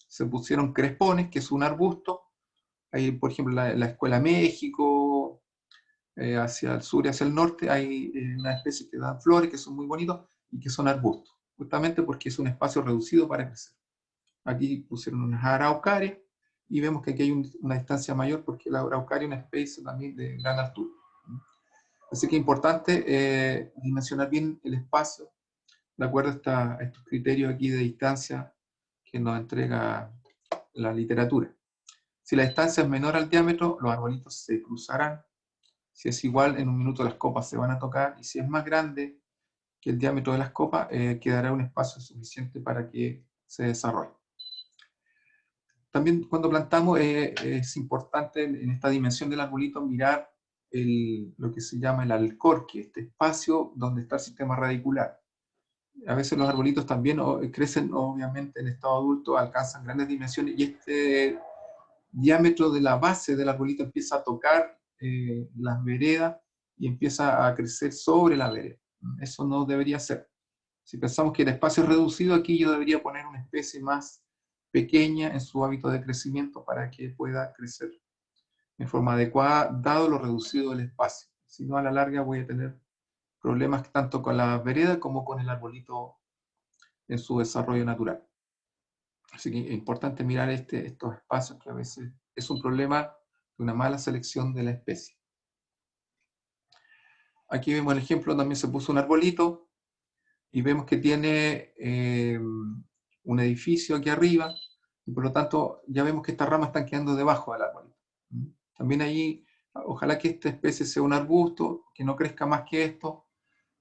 se pusieron crespones, que es un arbusto. Hay, por ejemplo, la Escuela México, hacia el sur y hacia el norte, hay una especie que dan flores, que son muy bonitos, y que son arbustos, justamente porque es un espacio reducido para crecer. Aquí pusieron unas araucarias, y vemos que aquí hay una distancia mayor, porque la araucaria es una especie también de gran altura. Así que es importante dimensionar bien el espacio, de acuerdo a estos criterios aquí de distancia que nos entrega la literatura. Si la distancia es menor al diámetro, los arbolitos se cruzarán. Si es igual, en un minuto las copas se van a tocar. Y si es más grande que el diámetro de las copas, quedará un espacio suficiente para que se desarrolle. También cuando plantamos es importante en esta dimensión del arbolito mirar lo que se llama el alcorque, este espacio donde está el sistema radicular. A veces los arbolitos también crecen, obviamente, en estado adulto, alcanzan grandes dimensiones, y este diámetro de la base del arbolito empieza a tocar las veredas y empieza a crecer sobre la vereda. Eso no debería ser. Si pensamos que el espacio es reducido, aquí yo debería poner una especie más pequeña en su hábito de crecimiento para que pueda crecer en forma adecuada, dado lo reducido del espacio. Si no, a la larga voy a tener problemas tanto con la vereda como con el arbolito en su desarrollo natural. Así que es importante mirar estos espacios, que a veces es un problema de una mala selección de la especie. Aquí vemos el ejemplo, también se puso un arbolito, y vemos que tiene un edificio aquí arriba, y por lo tanto ya vemos que estas ramas están quedando debajo del arbolito. También ahí, ojalá que esta especie sea un arbusto, que no crezca más que esto,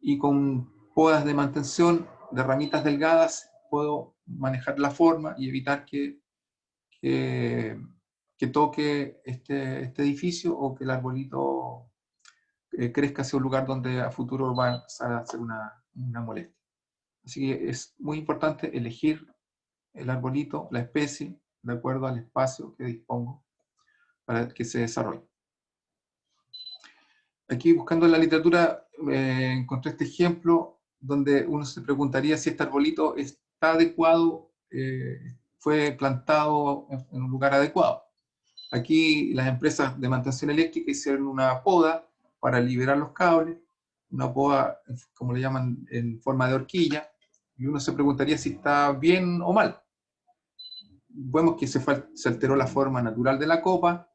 y con podas de mantención de ramitas delgadas puedo manejar la forma y evitar que toque este edificio, o que el arbolito crezca hacia un lugar donde a futuro va a empezar a ser una molestia. Así que es muy importante elegir el arbolito, la especie, de acuerdo al espacio que dispongo para que se desarrolle. Aquí, buscando en la literatura, encontré este ejemplo donde uno se preguntaría si este arbolito está adecuado, fue plantado en un lugar adecuado. Aquí las empresas de mantención eléctrica hicieron una poda para liberar los cables, una poda, como le llaman, en forma de horquilla, y uno se preguntaría si está bien o mal. Vemos que se alteró la forma natural de la copa,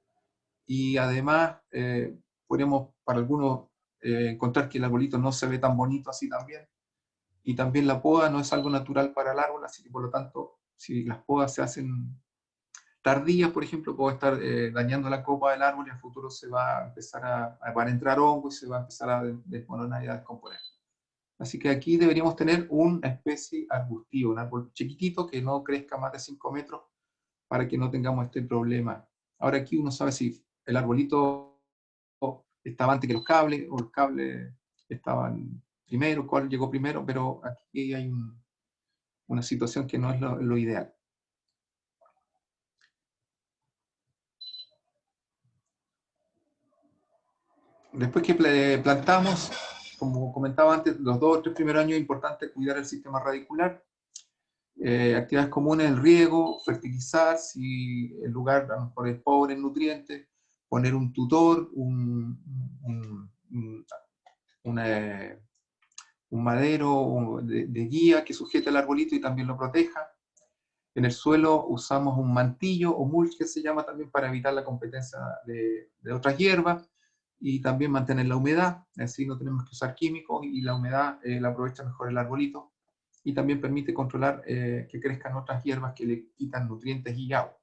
y además podemos para algunos encontrar que el arbolito no se ve tan bonito así también, y también la poda no es algo natural para el árbol, así que por lo tanto, si las podas se hacen tardías, por ejemplo, puedo estar dañando la copa del árbol, y en futuro se va a empezar van a entrar hongos y se va a empezar a desmoronar y a descomponer. Así que aquí deberíamos tener una especie arbustiva, un árbol chiquitito que no crezca más de 5 metros, para que no tengamos este problema. Ahora aquí uno sabe si el arbolito estaba antes que los cables, o los cables estaban primero, cuál llegó primero, pero aquí hay una situación que no es lo ideal. Después que plantamos, como comentaba antes, los 2 o 3 primeros años es importante cuidar el sistema radicular. Actividades comunes, el riego, fertilizar, si el lugar a lo mejor es pobre en nutrientes, poner un tutor, un madero de guía que sujete el arbolito y también lo proteja. En el suelo usamos un mantillo o mulch, que se llama también, para evitar la competencia de otras hierbas, y también mantener la humedad, así no tenemos que usar químicos, y la humedad la aprovecha mejor el arbolito, y también permite controlar que crezcan otras hierbas que le quitan nutrientes y agua.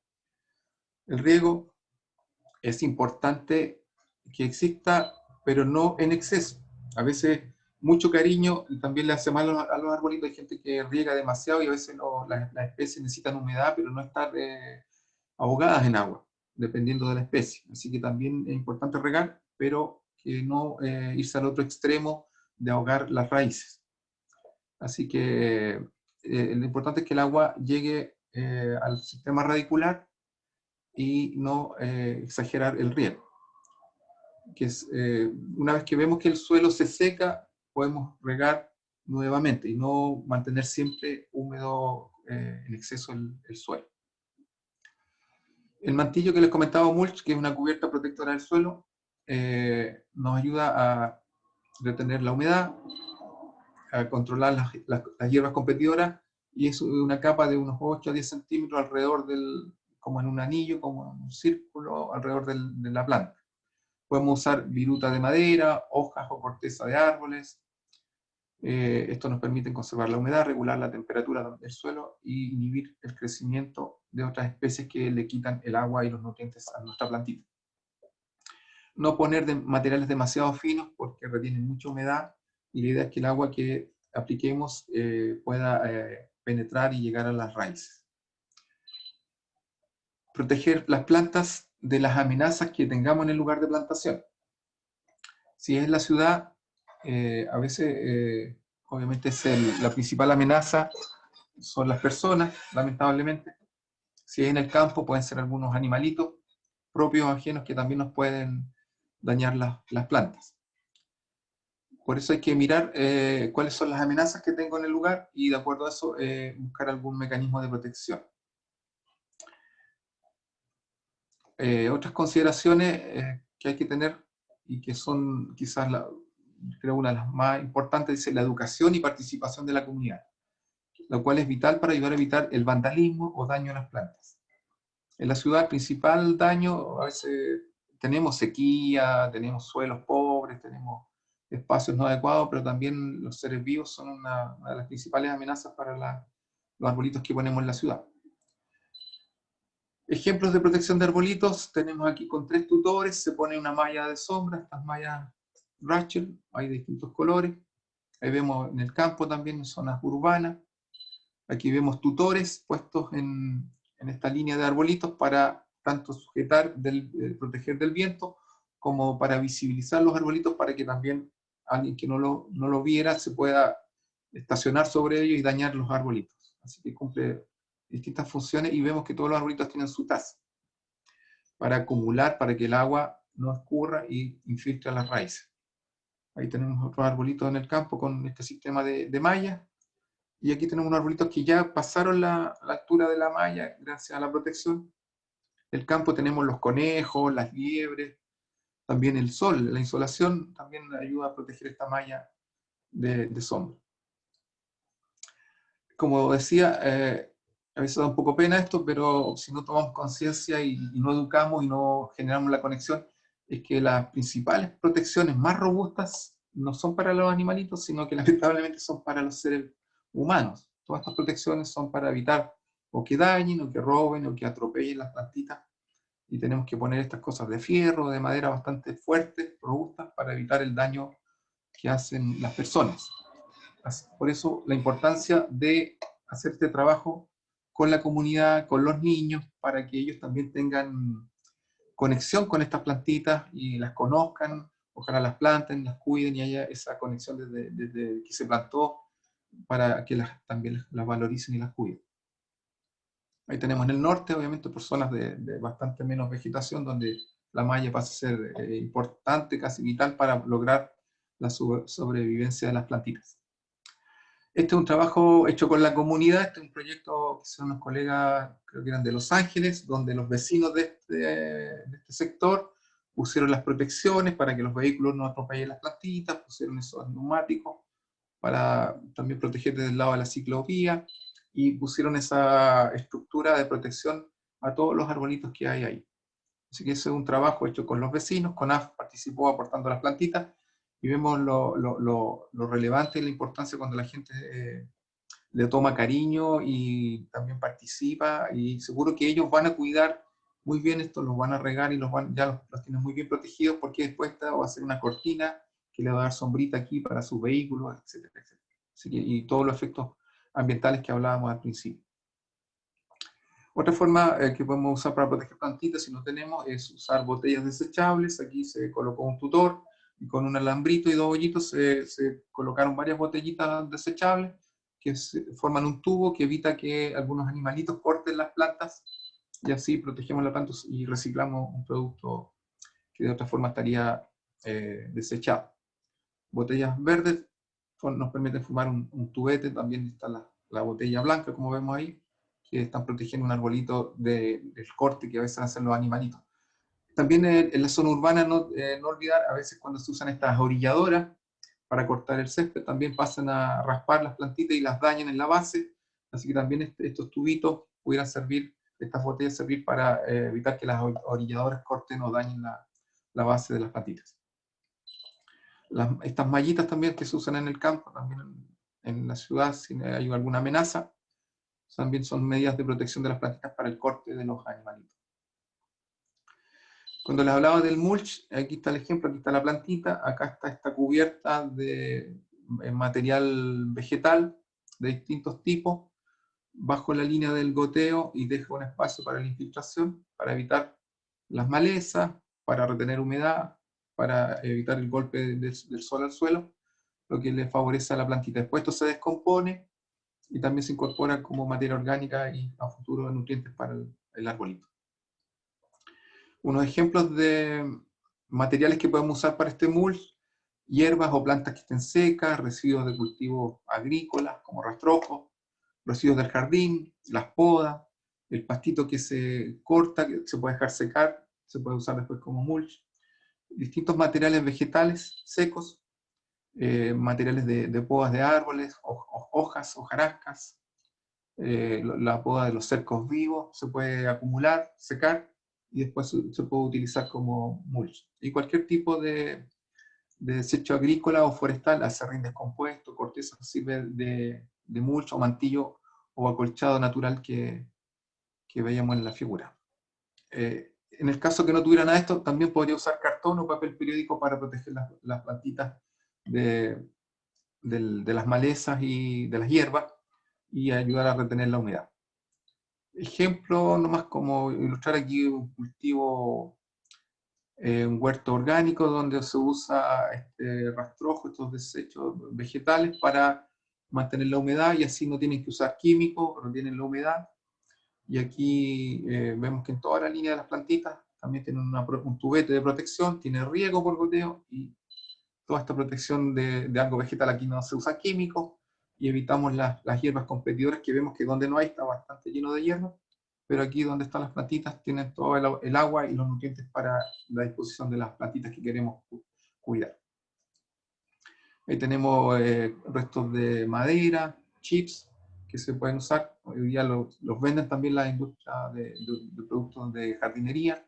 El riego es importante que exista, pero no en exceso. A veces mucho cariño, y también le hace mal a los arbolitos. Hay gente que riega demasiado y a veces las especies necesitan humedad, pero no estar ahogadas en agua, dependiendo de la especie. Así que también es importante regar, pero que no irse al otro extremo de ahogar las raíces. Así que lo importante es que el agua llegue al sistema radicular y no exagerar el riego. Que es, una vez que vemos que el suelo se seca, podemos regar nuevamente y no mantener siempre húmedo en exceso el suelo. El mantillo que les comentaba, mulch, que es una cubierta protectora del suelo, nos ayuda a retener la humedad, a controlar las hierbas competidoras, y es una capa de unos 8 a 10 centímetros alrededor como en un anillo, como en un círculo alrededor de la planta. Podemos usar viruta de madera, hojas o corteza de árboles. Esto nos permite conservar la humedad, regular la temperatura del suelo y inhibir el crecimiento de otras especies que le quitan el agua y los nutrientes a nuestra plantita. No poner materiales demasiado finos porque retienen mucha humedad, y la idea es que el agua que apliquemos pueda penetrar y llegar a las raíces. Proteger las plantas de las amenazas que tengamos en el lugar de plantación. Si es la ciudad, a veces, obviamente, la principal amenaza son las personas, lamentablemente. Si es en el campo, pueden ser algunos animalitos propios o ajenos que también nos pueden dañar las plantas. Por eso hay que mirar cuáles son las amenazas que tengo en el lugar y, de acuerdo a eso, buscar algún mecanismo de protección. Otras consideraciones que hay que tener, y que son quizás creo una de las más importantes, dice la educación y participación de la comunidad, lo cual es vital para ayudar a evitar el vandalismo o daño a las plantas. En la ciudad, el principal daño, a veces tenemos sequía, tenemos suelos pobres, tenemos espacios no adecuados, pero también los seres vivos son una de las principales amenazas para los arbolitos que ponemos en la ciudad. Ejemplos de protección de arbolitos, tenemos aquí con 3 tutores, se pone una malla de sombra, estas mallas Rachel, hay de distintos colores. Ahí vemos en el campo también, en zonas urbanas. Aquí vemos tutores puestos en esta línea de arbolitos para tanto sujetar, proteger del viento, como para visibilizar los arbolitos, para que también alguien que no lo viera se pueda estacionar sobre ellos y dañar los arbolitos. Así que cumple distintas funciones, y vemos que todos los arbolitos tienen su taza para acumular, para que el agua no escurra y infiltre a las raíces. Ahí tenemos otros arbolitos en el campo con este sistema de mallas. Y aquí tenemos unos arbolitos que ya pasaron la altura de la malla gracias a la protección. En el campo tenemos los conejos, las liebres, también el sol, la insolación también ayuda a proteger esta malla de sombra. Como decía, a veces da un poco pena esto, pero si no tomamos conciencia y no educamos y no generamos la conexión, es que las principales protecciones más robustas no son para los animalitos, sino que lamentablemente son para los seres humanos. Todas estas protecciones son para evitar o que dañen, o que roben, o que atropellen las plantitas, y tenemos que poner estas cosas de fierro, de madera bastante fuertes, robustas, para evitar el daño que hacen las personas. Por eso la importancia de hacer este trabajo con la comunidad, con los niños, para que ellos también tengan conexión con estas plantitas y las conozcan, ojalá las planten, las cuiden, y haya esa conexión desde que se plantó, para que también las valoricen y las cuiden. Ahí tenemos en el norte, obviamente, por zonas de bastante menos vegetación, donde la malla pasa a ser importante, casi vital, para lograr la sobrevivencia de las plantitas. Este es un trabajo hecho con la comunidad, este es un proyecto que son unos colegas, creo que eran de Los Ángeles, donde los vecinos de este sector pusieron las protecciones para que los vehículos no atropellen las plantitas, pusieron esos neumáticos para también proteger desde el lado de la ciclovía, y pusieron esa estructura de protección a todos los arbolitos que hay ahí. Así que ese es un trabajo hecho con los vecinos, CONAF participó aportando las plantitas, y vemos lo relevante y la importancia cuando la gente le toma cariño y también participa, y seguro que ellos van a cuidar muy bien esto, los van a regar y ya los tienen muy bien protegidos, porque después esta va a ser una cortina que le va a dar sombrita aquí para sus vehículos, etcétera, etcétera. Así que, y todos los efectos ambientales que hablábamos al principio. Otra forma que podemos usar para proteger plantitas, si no tenemos, es usar botellas desechables. Aquí se colocó un tutor y con un alambrito y 2 hoyitos se colocaron varias botellitas desechables que forman un tubo que evita que algunos animalitos corten las plantas, y así protegemos las plantas y reciclamos un producto que de otra forma estaría desechado. Botellas verdes nos permiten fumar un tubete. También está la botella blanca, como vemos ahí, que están protegiendo un arbolito del corte que a veces hacen los animalitos. También en la zona urbana, no olvidar, a veces cuando se usan estas orilladoras para cortar el césped, también pasan a raspar las plantitas y las dañan en la base. Así que también estos tubitos pudieran servir, estas botellas servir para evitar que las orilladoras corten o dañen la base de las plantitas. Estas mallitas también que se usan en el campo, también en la ciudad, si hay alguna amenaza, también son medidas de protección de las plantitas para el corte de los animalitos. Cuando les hablaba del mulch, aquí está el ejemplo, aquí está la plantita, acá está esta cubierta de material vegetal de distintos tipos, bajo la línea del goteo, y deja un espacio para la infiltración, para evitar las malezas, para retener humedad, para evitar el golpe del sol al suelo, lo que le favorece a la plantita. Después esto se descompone y también se incorpora como materia orgánica y a futuro nutrientes para el arbolito. Unos ejemplos de materiales que podemos usar para este mulch: hierbas o plantas que estén secas, residuos de cultivos agrícolas como rastrojos, residuos del jardín, las podas, el pastito que se corta, que se puede dejar secar, se puede usar después como mulch, distintos materiales vegetales secos, materiales de podas de árboles, hojas, hojarascas, la poda de los cercos vivos se puede acumular, secar, y después se puede utilizar como mulch. Y cualquier tipo de desecho agrícola o forestal, acerrín descompuesto, corteza, sirve de mulch o mantillo o acolchado natural que veíamos en la figura. En el caso que no tuviera nada de esto, también podría usar cartón o papel periódico para proteger las plantitas de las malezas y de las hierbas, y ayudar a retener la humedad. Ejemplo, nomás como ilustrar aquí un cultivo, un huerto orgánico donde se usa este rastrojo, estos desechos vegetales para mantener la humedad, y así no tienen que usar químicos, retienen la humedad. Y aquí vemos que en toda la línea de las plantitas también tienen un tubete de protección, tiene riego por goteo, y toda esta protección de algo vegetal. Aquí no se usa químicos y evitamos las hierbas competidoras, que vemos que donde no hay está bastante lleno de hierbas, pero aquí donde están las plantitas tienen todo el agua y los nutrientes para la disposición de las plantitas que queremos cuidar. Ahí tenemos restos de madera, chips, que se pueden usar. Hoy día los venden también la industria de productos de jardinería.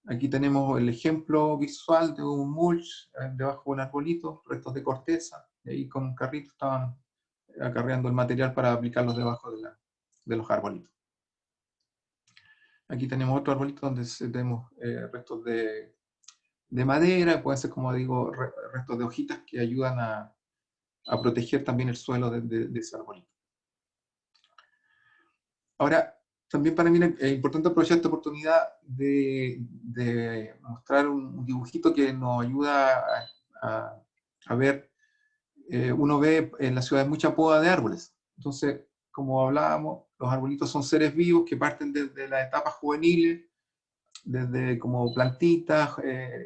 Aquí tenemos el ejemplo visual de un mulch debajo de un arbolito, restos de corteza, y ahí con un carrito estaban acarreando el material para aplicarlos debajo de los arbolitos. Aquí tenemos otro arbolito donde tenemos restos de madera, pueden ser, como digo, restos de hojitas que ayudan a proteger también el suelo de ese arbolito. Ahora, también para mí es importante aprovechar esta oportunidad de mostrar un dibujito que nos ayuda a ver. Uno ve en la ciudad mucha poda de árboles. Entonces, como hablábamos, los arbolitos son seres vivos que parten desde las etapas juveniles, desde como plantitas,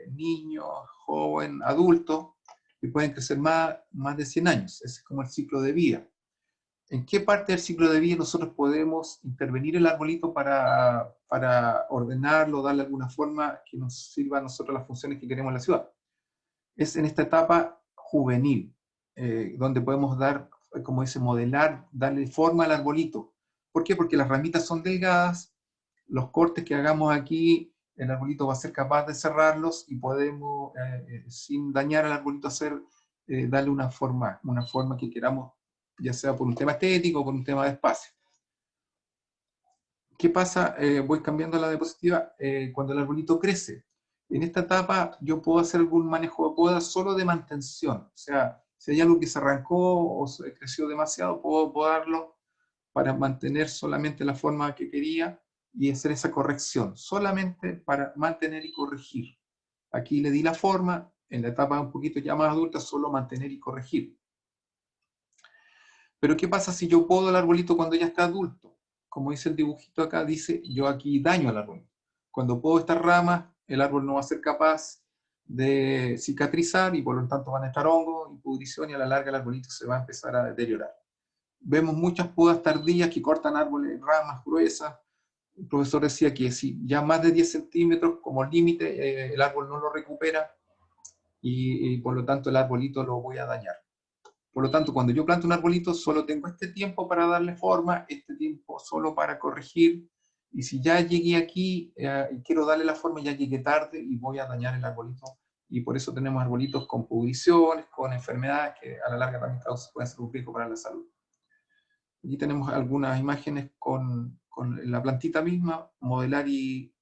niños, joven, adultos, y pueden crecer más de 100 años. Ese es como el ciclo de vida. ¿En qué parte del ciclo de vida nosotros podemos intervenir el arbolito para ordenarlo, darle alguna forma que nos sirva a nosotros las funciones que queremos en la ciudad? Es en esta etapa juvenil, donde podemos dar, como dice, modelar, darle forma al arbolito. ¿Por qué? Porque las ramitas son delgadas, los cortes que hagamos aquí, el arbolito va a ser capaz de cerrarlos, y podemos, sin dañar al arbolito, darle una forma que queramos, ya sea por un tema estético o por un tema de espacio. ¿Qué pasa? Voy cambiando la diapositiva. Cuando el arbolito crece, En esta etapa yo puedo hacer algún manejo de poda solo de mantención. O sea, si hay algo que se arrancó o se creció demasiado, puedo podarlo para mantener solamente la forma que quería y hacer esa corrección, solamente para mantener y corregir. Aquí le di la forma, en la etapa un poquito ya más adulta, solo mantener y corregir. Pero ¿qué pasa si yo podo el arbolito cuando ya está adulto? Como dice el dibujito acá, dice, yo aquí daño al árbol. Cuando podo estas ramas, el árbol no va a ser capaz de cicatrizar y por lo tanto van a estar hongos y pudrición y a la larga el arbolito se va a empezar a deteriorar. Vemos muchas podas tardías que cortan árboles, ramas gruesas. El profesor decía que si ya más de 10 centímetros como límite, el árbol no lo recupera y por lo tanto el arbolito lo voy a dañar. Por lo tanto, cuando yo planto un arbolito, solo tengo este tiempo para darle forma, este tiempo solo para corregir, y si ya llegué aquí y quiero darle la forma, ya llegué tarde y voy a dañar el arbolito. Y por eso tenemos arbolitos con pudriciones, con enfermedades que a la larga también pueden ser un riesgo para la salud. Aquí tenemos algunas imágenes con la plantita misma, modelar y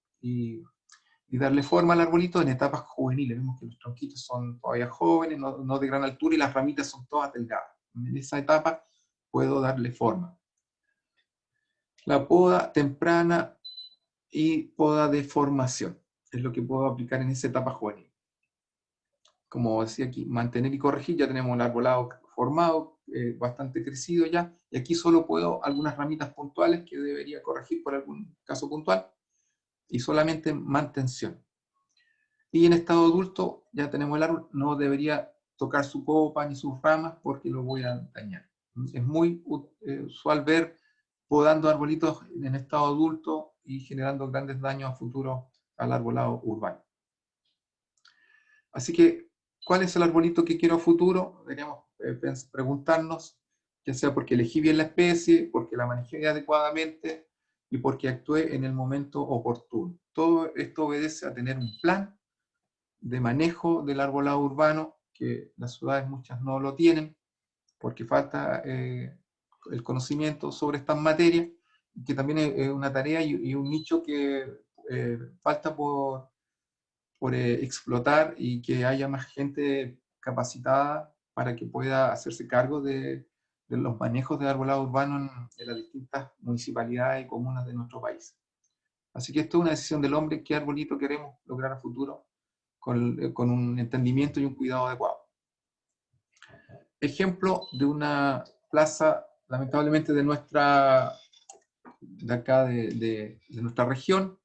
darle forma al arbolito en etapas juveniles. Vemos que los tronquitos son todavía jóvenes, no de gran altura, y las ramitas son todas delgadas. En esa etapa puedo darle forma. La poda temprana y poda de formación es lo que puedo aplicar en esa etapa juvenil. Como decía aquí, mantener y corregir, ya tenemos un arbolado formado, bastante crecido ya, y aquí solo puedo algunas ramitas puntuales que debería corregir por algún caso puntual, y solamente mantención. Y en estado adulto ya tenemos el árbol, no debería tocar su copa ni sus ramas porque lo voy a dañar. Es muy usual ver podando arbolitos en estado adulto y generando grandes daños a futuro al arbolado urbano. Así que, ¿cuál es el arbolito que quiero a futuro? Deberíamos preguntarnos, ya sea porque elegí bien la especie, porque la manejé adecuadamente y porque actué en el momento oportuno. Todo esto obedece a tener un plan de manejo del arbolado urbano, que las ciudades muchas no lo tienen, porque falta el conocimiento sobre estas materias, que también es una tarea y un nicho que falta por explotar y que haya más gente capacitada para que pueda hacerse cargo de los manejos de arbolado urbano en las distintas municipalidades y comunas de nuestro país. Así que esto es una decisión del hombre, qué arbolito queremos lograr a futuro con un entendimiento y un cuidado adecuado. Ejemplo de una plaza, lamentablemente de acá de nuestra región,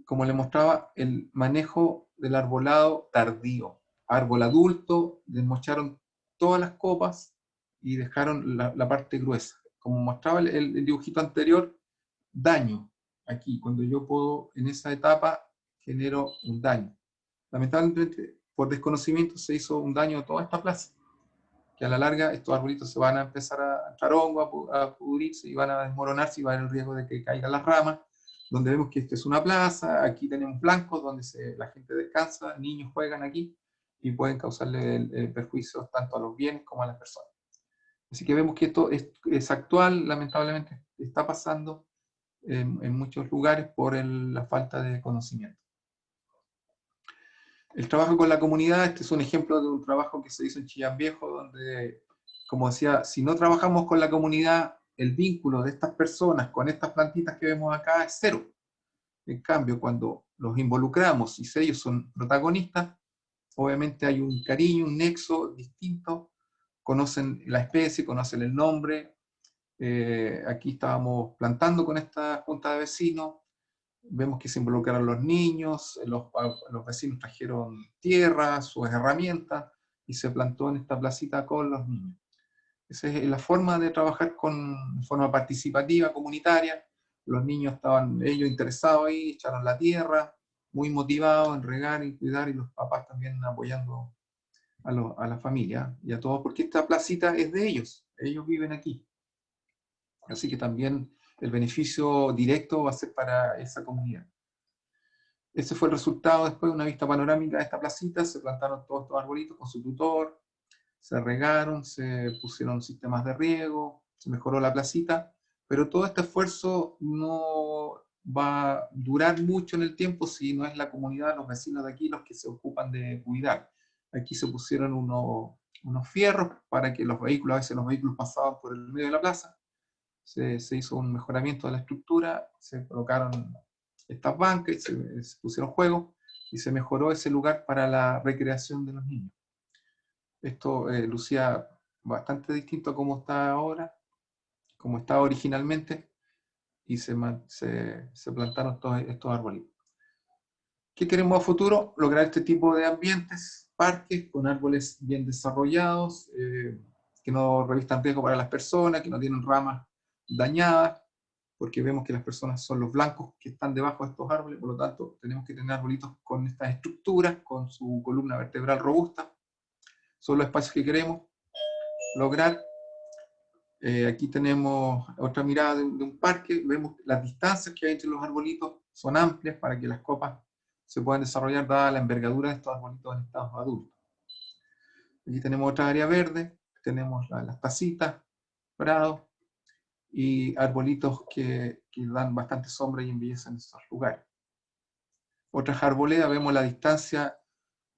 como le mostraba, el manejo del arbolado tardío. Árbol adulto, desmocharon todas las copas y dejaron la parte gruesa. Como mostraba el dibujito anterior, daño. Aquí, cuando yo puedo, en esa etapa, genero un daño. Lamentablemente, por desconocimiento, se hizo un daño a toda esta plaza, que a la larga estos arbolitos se van a empezar a echar hongo, a pudrirse y van a desmoronarse y va a haber el riesgo de que caigan las ramas, donde vemos que esta es una plaza, aquí tenemos blancos donde la gente descansa, niños juegan aquí y pueden causarle perjuicios tanto a los bienes como a las personas. Así que vemos que esto es actual, lamentablemente está pasando en muchos lugares por la falta de conocimiento. El trabajo con la comunidad, este es un ejemplo de un trabajo que se hizo en Chillán Viejo, donde, como decía, si no trabajamos con la comunidad, el vínculo de estas personas con estas plantitas que vemos acá es cero. En cambio, cuando los involucramos y ellos son protagonistas, obviamente hay un cariño, un nexo distinto, conocen la especie, conocen el nombre. Aquí estábamos plantando con esta junta de vecinos, vemos que se involucraron los niños, los vecinos trajeron tierra, sus herramientas, y se plantó en esta placita con los niños. Esa es la forma de trabajar de forma participativa, comunitaria. Los niños estaban ellos interesados ahí, echaron la tierra, muy motivados en regar y cuidar, y los papás también apoyando a la familia y a todos, porque esta placita es de ellos viven aquí. Así que también el beneficio directo va a ser para esa comunidad. Ese fue el resultado después de una vista panorámica de esta placita. Se plantaron todos estos arbolitos con su tutor, se regaron, se pusieron sistemas de riego, se mejoró la placita, pero todo este esfuerzo no va a durar mucho en el tiempo si no es la comunidad, los vecinos de aquí los que se ocupan de cuidar. Aquí se pusieron unos fierros para que los vehículos, a veces los vehículos pasaban por el medio de la plaza, se hizo un mejoramiento de la estructura, se colocaron estas bancas, y se pusieron juegos, y se mejoró ese lugar para la recreación de los niños. Esto lucía bastante distinto a como está ahora, como estaba originalmente, y se plantaron todos estos arbolitos. ¿Qué queremos a futuro? Lograr este tipo de ambientes, parques con árboles bien desarrollados, que no revistan riesgo para las personas, que no tienen ramas dañadas, porque vemos que las personas son los blancos que están debajo de estos árboles, por lo tanto tenemos que tener arbolitos con estas estructuras, con su columna vertebral robusta. Son los espacios que queremos lograr. Aquí tenemos otra mirada de un parque, vemos las distancias que hay entre los arbolitos, son amplias para que las copas se puedan desarrollar dada la envergadura de estos arbolitos en estados adultos. Aquí tenemos otra área verde, tenemos las tacitas, prados y arbolitos que dan bastante sombra y embellecen esos lugares. Otras arboledas, vemos la distancia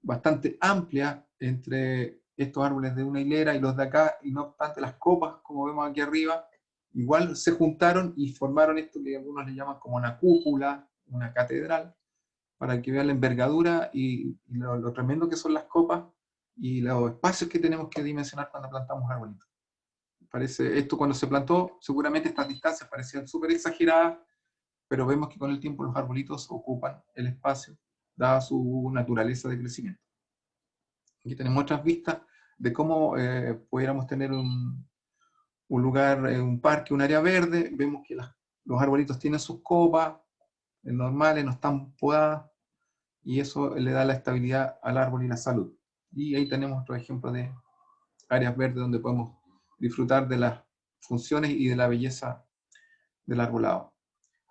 bastante amplia entre estos árboles de una hilera y los de acá, y no obstante las copas, como vemos aquí arriba, igual se juntaron y formaron esto que algunos le llaman como una cúpula, una catedral, para que vean la envergadura y lo tremendo que son las copas y los espacios que tenemos que dimensionar cuando plantamos arbolitos. Parece, esto cuando se plantó, seguramente estas distancias parecían súper exageradas, pero vemos que con el tiempo los arbolitos ocupan el espacio, dada su naturaleza de crecimiento. Aquí tenemos otras vistas de cómo pudiéramos tener un lugar, un parque, un área verde. Vemos que los arbolitos tienen sus copas normales, no están podadas, y eso le da la estabilidad al árbol y la salud. Y ahí tenemos otro ejemplo de áreas verdes donde podemos disfrutar de las funciones y de la belleza del arbolado.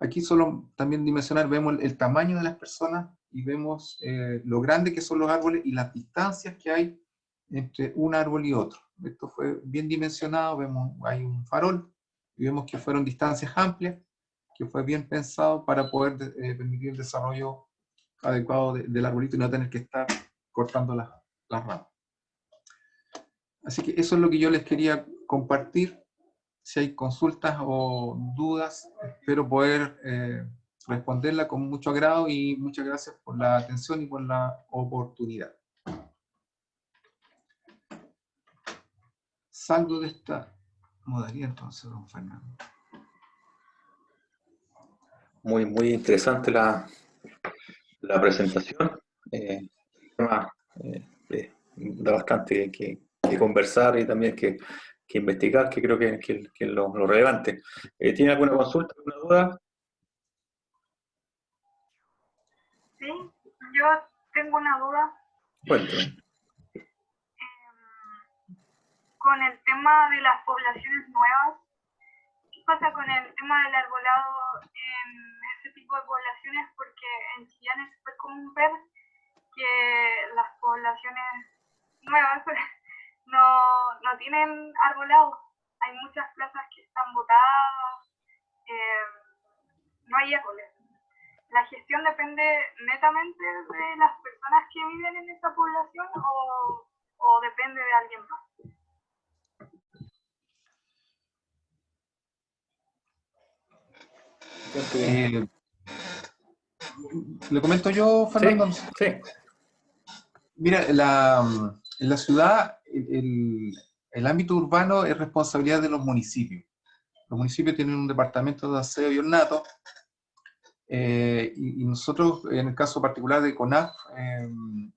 Aquí solo también dimensionar, vemos el tamaño de las personas y vemos lo grande que son los árboles y las distancias que hay entre un árbol y otro. Esto fue bien dimensionado, vemos hay un farol y vemos que fueron distancias amplias, que fue bien pensado para poder permitir el desarrollo adecuado del arbolito y no tener que estar cortando las ramas. Así que eso es lo que yo les quería compartir. Si hay consultas o dudas, espero poder responderla con mucho agrado, y muchas gracias por la atención y por la oportunidad. Salgo de esta modalidad entonces, don Fernando. Muy, muy interesante la presentación. Tema, da bastante que conversar y también que investigar, que creo que es lo relevante. ¿Tiene alguna consulta, alguna duda? Sí, yo tengo una duda. Cuéntame. Con el tema de las poblaciones nuevas, ¿qué pasa con el tema del arbolado en ese tipo de poblaciones? Porque en Chillán es súper común ver que las poblaciones nuevas no tienen arbolado. Hay muchas plazas que están botadas, no hay árboles. ¿La gestión depende netamente de las personas que viven en esa población o depende de alguien más? ¿Le comento yo, Fernando? Sí, sí. Mira, en la ciudad el ámbito urbano es responsabilidad de los municipios. Los municipios tienen un departamento de aseo y ornato, y nosotros, en el caso particular de CONAF,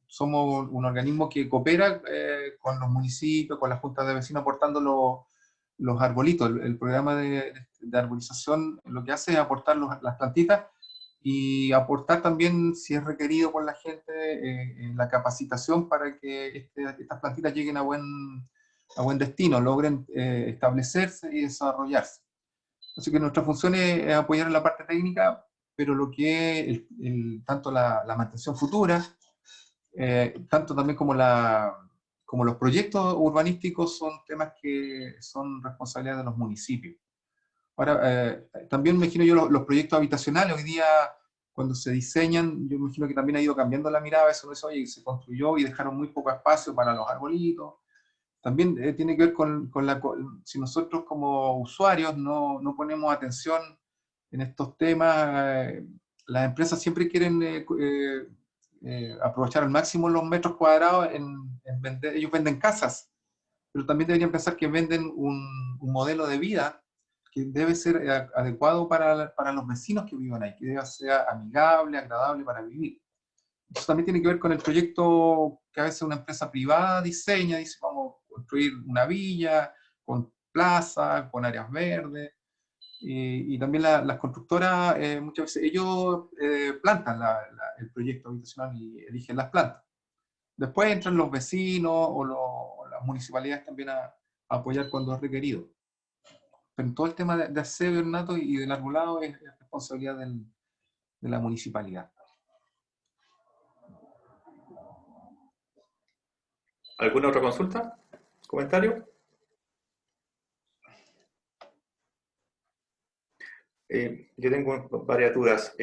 somos un organismo que coopera con los municipios, con las juntas de vecinos, aportando los arbolitos. El programa de arbolización lo que hace es aportar las plantitas y aportar también, si es requerido por la gente, la capacitación para que estas plantitas lleguen a buen destino, logren establecerse y desarrollarse. Así que nuestra función es apoyar en la parte técnica, pero lo que es tanto la mantención futura, tanto también como los proyectos urbanísticos, son temas que son responsabilidad de los municipios. Ahora, también me imagino yo los proyectos habitacionales, hoy día cuando se diseñan, yo me imagino que también ha ido cambiando la mirada, eso, oye, se construyó y dejaron muy poco espacio para los arbolitos. También tiene que ver si nosotros como usuarios no ponemos atención en estos temas, las empresas siempre quieren aprovechar al máximo los metros cuadrados en vender, ellos venden casas, pero también deberían pensar que venden un modelo de vida que debe ser adecuado para los vecinos que vivan ahí, que debe ser amigable, agradable para vivir. Eso también tiene que ver con el proyecto que a veces una empresa privada diseña, dice vamos a construir una villa con plaza, con áreas verdes, y también las constructoras muchas veces ellos plantan el proyecto habitacional y eligen las plantas. Después entran los vecinos o las municipalidades también a apoyar cuando es requerido. Pero todo el tema de aseo, ornato y del arbolado es responsabilidad de la municipalidad. ¿Alguna otra consulta? ¿Comentario? Yo tengo varias dudas.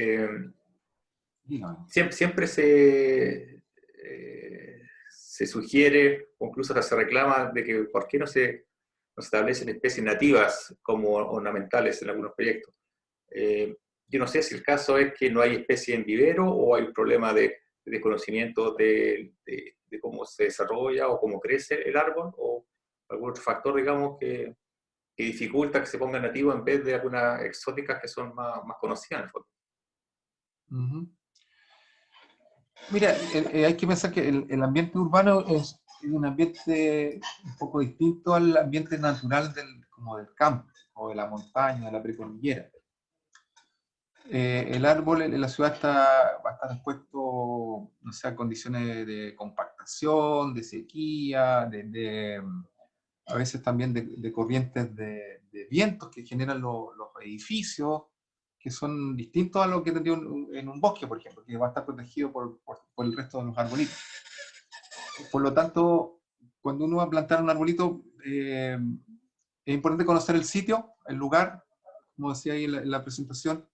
Siempre se sugiere, o incluso hasta se reclama, de que por qué no se establecen especies nativas como ornamentales en algunos proyectos. Yo no sé si el caso es que no hay especie en vivero o hay un problema de desconocimiento de cómo se desarrolla o cómo crece el árbol, o algún otro factor, digamos, que dificulta que se pongan nativos en vez de algunas exóticas que son más conocidas en el fondo. Mira, hay que pensar que el ambiente urbano es un ambiente un poco distinto al ambiente natural como del campo, o de la montaña, de la precordillera. El árbol en la ciudad va a estar expuesto, no sé, a condiciones de compactación, de sequía, a veces también de corrientes de vientos que generan los edificios, que son distintos a lo que tendría en un bosque, por ejemplo, que va a estar protegido por el resto de los arbolitos. Por lo tanto, cuando uno va a plantar un arbolito, es importante conocer el sitio, el lugar, como decía ahí en la presentación,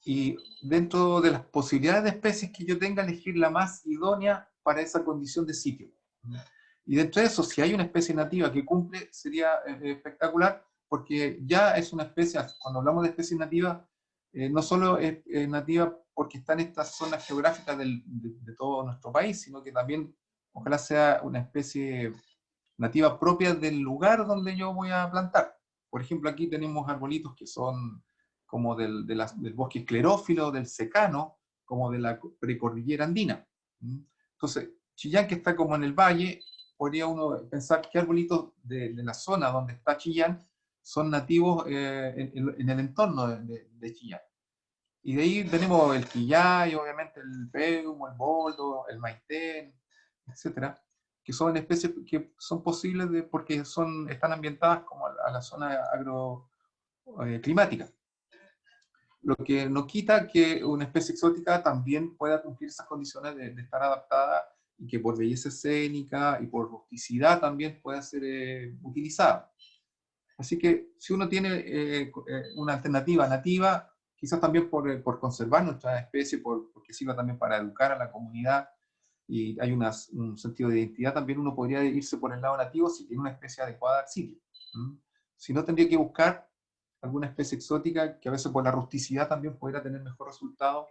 y dentro de las posibilidades de especies que yo tenga, elegir la más idónea para esa condición de sitio. Y dentro de eso, si hay una especie nativa que cumple, sería espectacular, porque ya es una especie, cuando hablamos de especies nativas, no solo es nativa porque está en estas zonas geográficas de todo nuestro país, sino que también ojalá sea una especie nativa propia del lugar donde yo voy a plantar. Por ejemplo, aquí tenemos arbolitos que son como del bosque esclerófilo, del secano, como de la precordillera andina. Entonces, Chillán, que está como en el valle, podría uno pensar qué arbolitos de la zona donde está Chillán son nativos en el entorno de Chillán. Y de ahí tenemos el quillay, obviamente el peumo, el boldo, el maitén, etcétera, que son especies que son posibles porque están ambientadas como a la zona agroclimática. Lo que no quita que una especie exótica también pueda cumplir esas condiciones de estar adaptada y que por belleza escénica y por rusticidad también pueda ser utilizada. Así que si uno tiene una alternativa nativa, quizás también por conservar nuestra especie, porque sirva también para educar a la comunidad y hay un sentido de identidad, también uno podría irse por el lado nativo si tiene una especie adecuada al sitio. Si no, tendría que buscar alguna especie exótica que a veces por la rusticidad también podría tener mejor resultado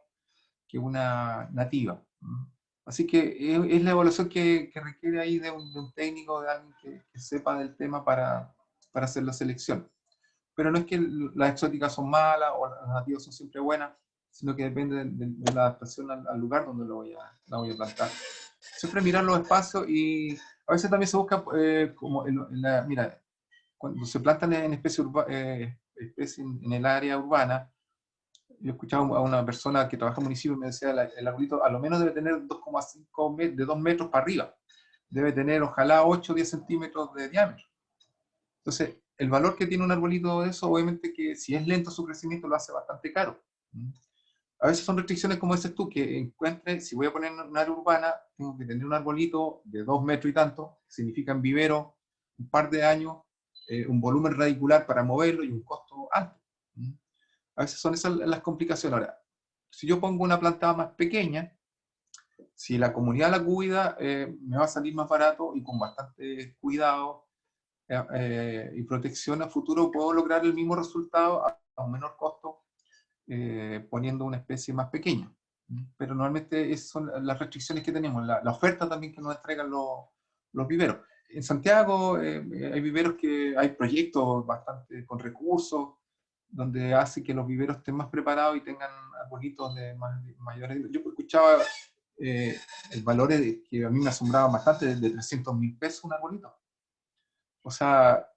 que una nativa. Así que es la evaluación que requiere ahí de un técnico, de alguien que sepa del tema para hacer la selección. Pero no es que las exóticas son malas o las nativas son siempre buenas, sino que depende de la adaptación al lugar donde la voy a plantar. Siempre mirar los espacios y a veces también se busca como mira, cuando se plantan en especie en el área urbana, yo escuchaba a una persona que trabaja en el municipio y me decía, el arbolito a lo menos debe tener 2,5 metros, de 2 metros para arriba. Debe tener ojalá 8 o 10 centímetros de diámetro. Entonces, el valor que tiene un arbolito de eso, obviamente que si es lento su crecimiento lo hace bastante caro. A veces son restricciones como dices tú, que encuentre, si voy a poner una área urbana, tengo que tener un arbolito de 2 metros y tanto, que significa en vivero, un par de años, un volumen radicular para moverlo y un costo alto. a veces son esas las complicaciones. Ahora, si yo pongo una planta más pequeña, si la comunidad la cuida, me va a salir más barato y con bastante cuidado y protección a futuro puedo lograr el mismo resultado a un menor costo poniendo una especie más pequeña. Pero normalmente esas son las restricciones que tenemos, la oferta también que nos entregan los viveros. En Santiago hay viveros que hay proyectos bastante con recursos, donde hace que los viveros estén más preparados y tengan arbolitos de mayores. Yo escuchaba el valor que a mí me asombraba bastante, de 300.000 pesos un arbolito. O sea,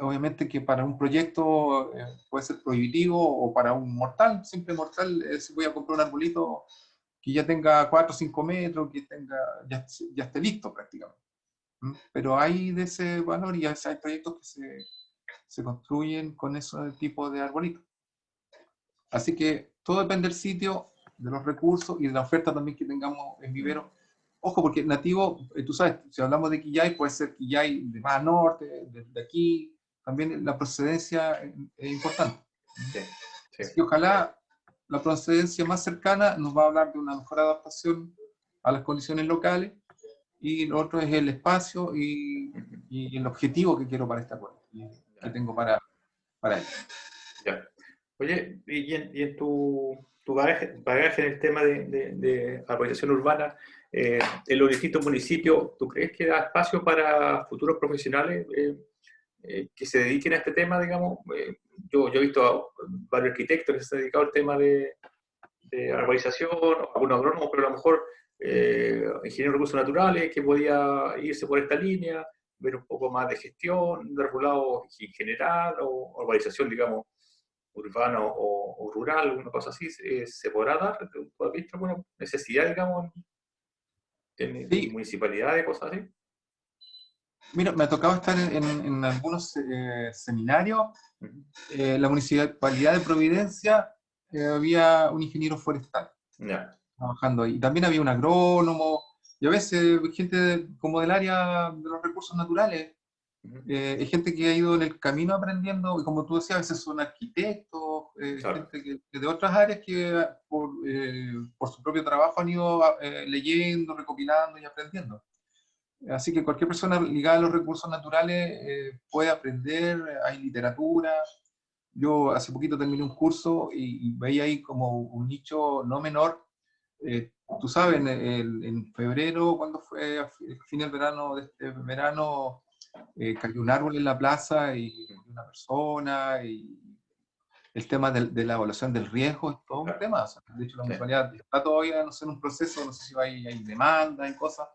obviamente que para un proyecto puede ser prohibitivo, o para un mortal, simple mortal, si voy a comprar un arbolito que ya tenga 4 o 5 metros, que tenga, ya esté listo prácticamente. Pero hay de ese valor y hay proyectos que se construyen con ese tipo de arbolitos. Así que todo depende del sitio, de los recursos y de la oferta también que tengamos en vivero. Ojo, porque nativo, tú sabes, si hablamos de quillay, puede ser quillay de más al norte, de aquí, también la procedencia es importante. Sí, sí. Así que ojalá la procedencia más cercana nos va a hablar de una mejor adaptación a las condiciones locales, y lo otro es el espacio y el objetivo que quiero para esta cuenta, que tengo para él. Ya. Oye, y en tu bagaje en el tema de arborización urbana, en los distintos municipios, ¿tú crees que da espacio para futuros profesionales que se dediquen a este tema, digamos? Yo he visto a varios arquitectos que se han dedicado al tema de arborización, algunos agrónomos, pero a lo mejor ingenieros de recursos naturales que podía irse por esta línea, ver un poco más de gestión, de arbolado en general, o arborización, digamos, urbano o rural, una cosa así, ¿se podrá dar? ¿Tú has visto alguna necesidad, digamos, en Sí, municipalidades, cosas así? mira, me ha tocado estar en algunos seminarios. La Municipalidad de Providencia había un ingeniero forestal Ya. trabajando ahí. También había un agrónomo, y a veces gente como del área de los recursos naturales. Hay gente que ha ido en el camino aprendiendo, y como tú decías, a veces son arquitectos, Claro. gente que de otras áreas que por su propio trabajo han ido leyendo, recopilando y aprendiendo. Así que cualquier persona ligada a los recursos naturales puede aprender, hay literatura. Yo hace poquito terminé un curso y veía ahí como un nicho no menor. Tú sabes, en febrero, cuando fue el fin del verano, de este verano, cayó un árbol en la plaza y murió una persona, y el tema de la evaluación del riesgo es todo un Claro. tema. O sea, de hecho, la Sí. municipalidad está todavía, no sé, en un proceso, no sé si hay demanda, hay cosas.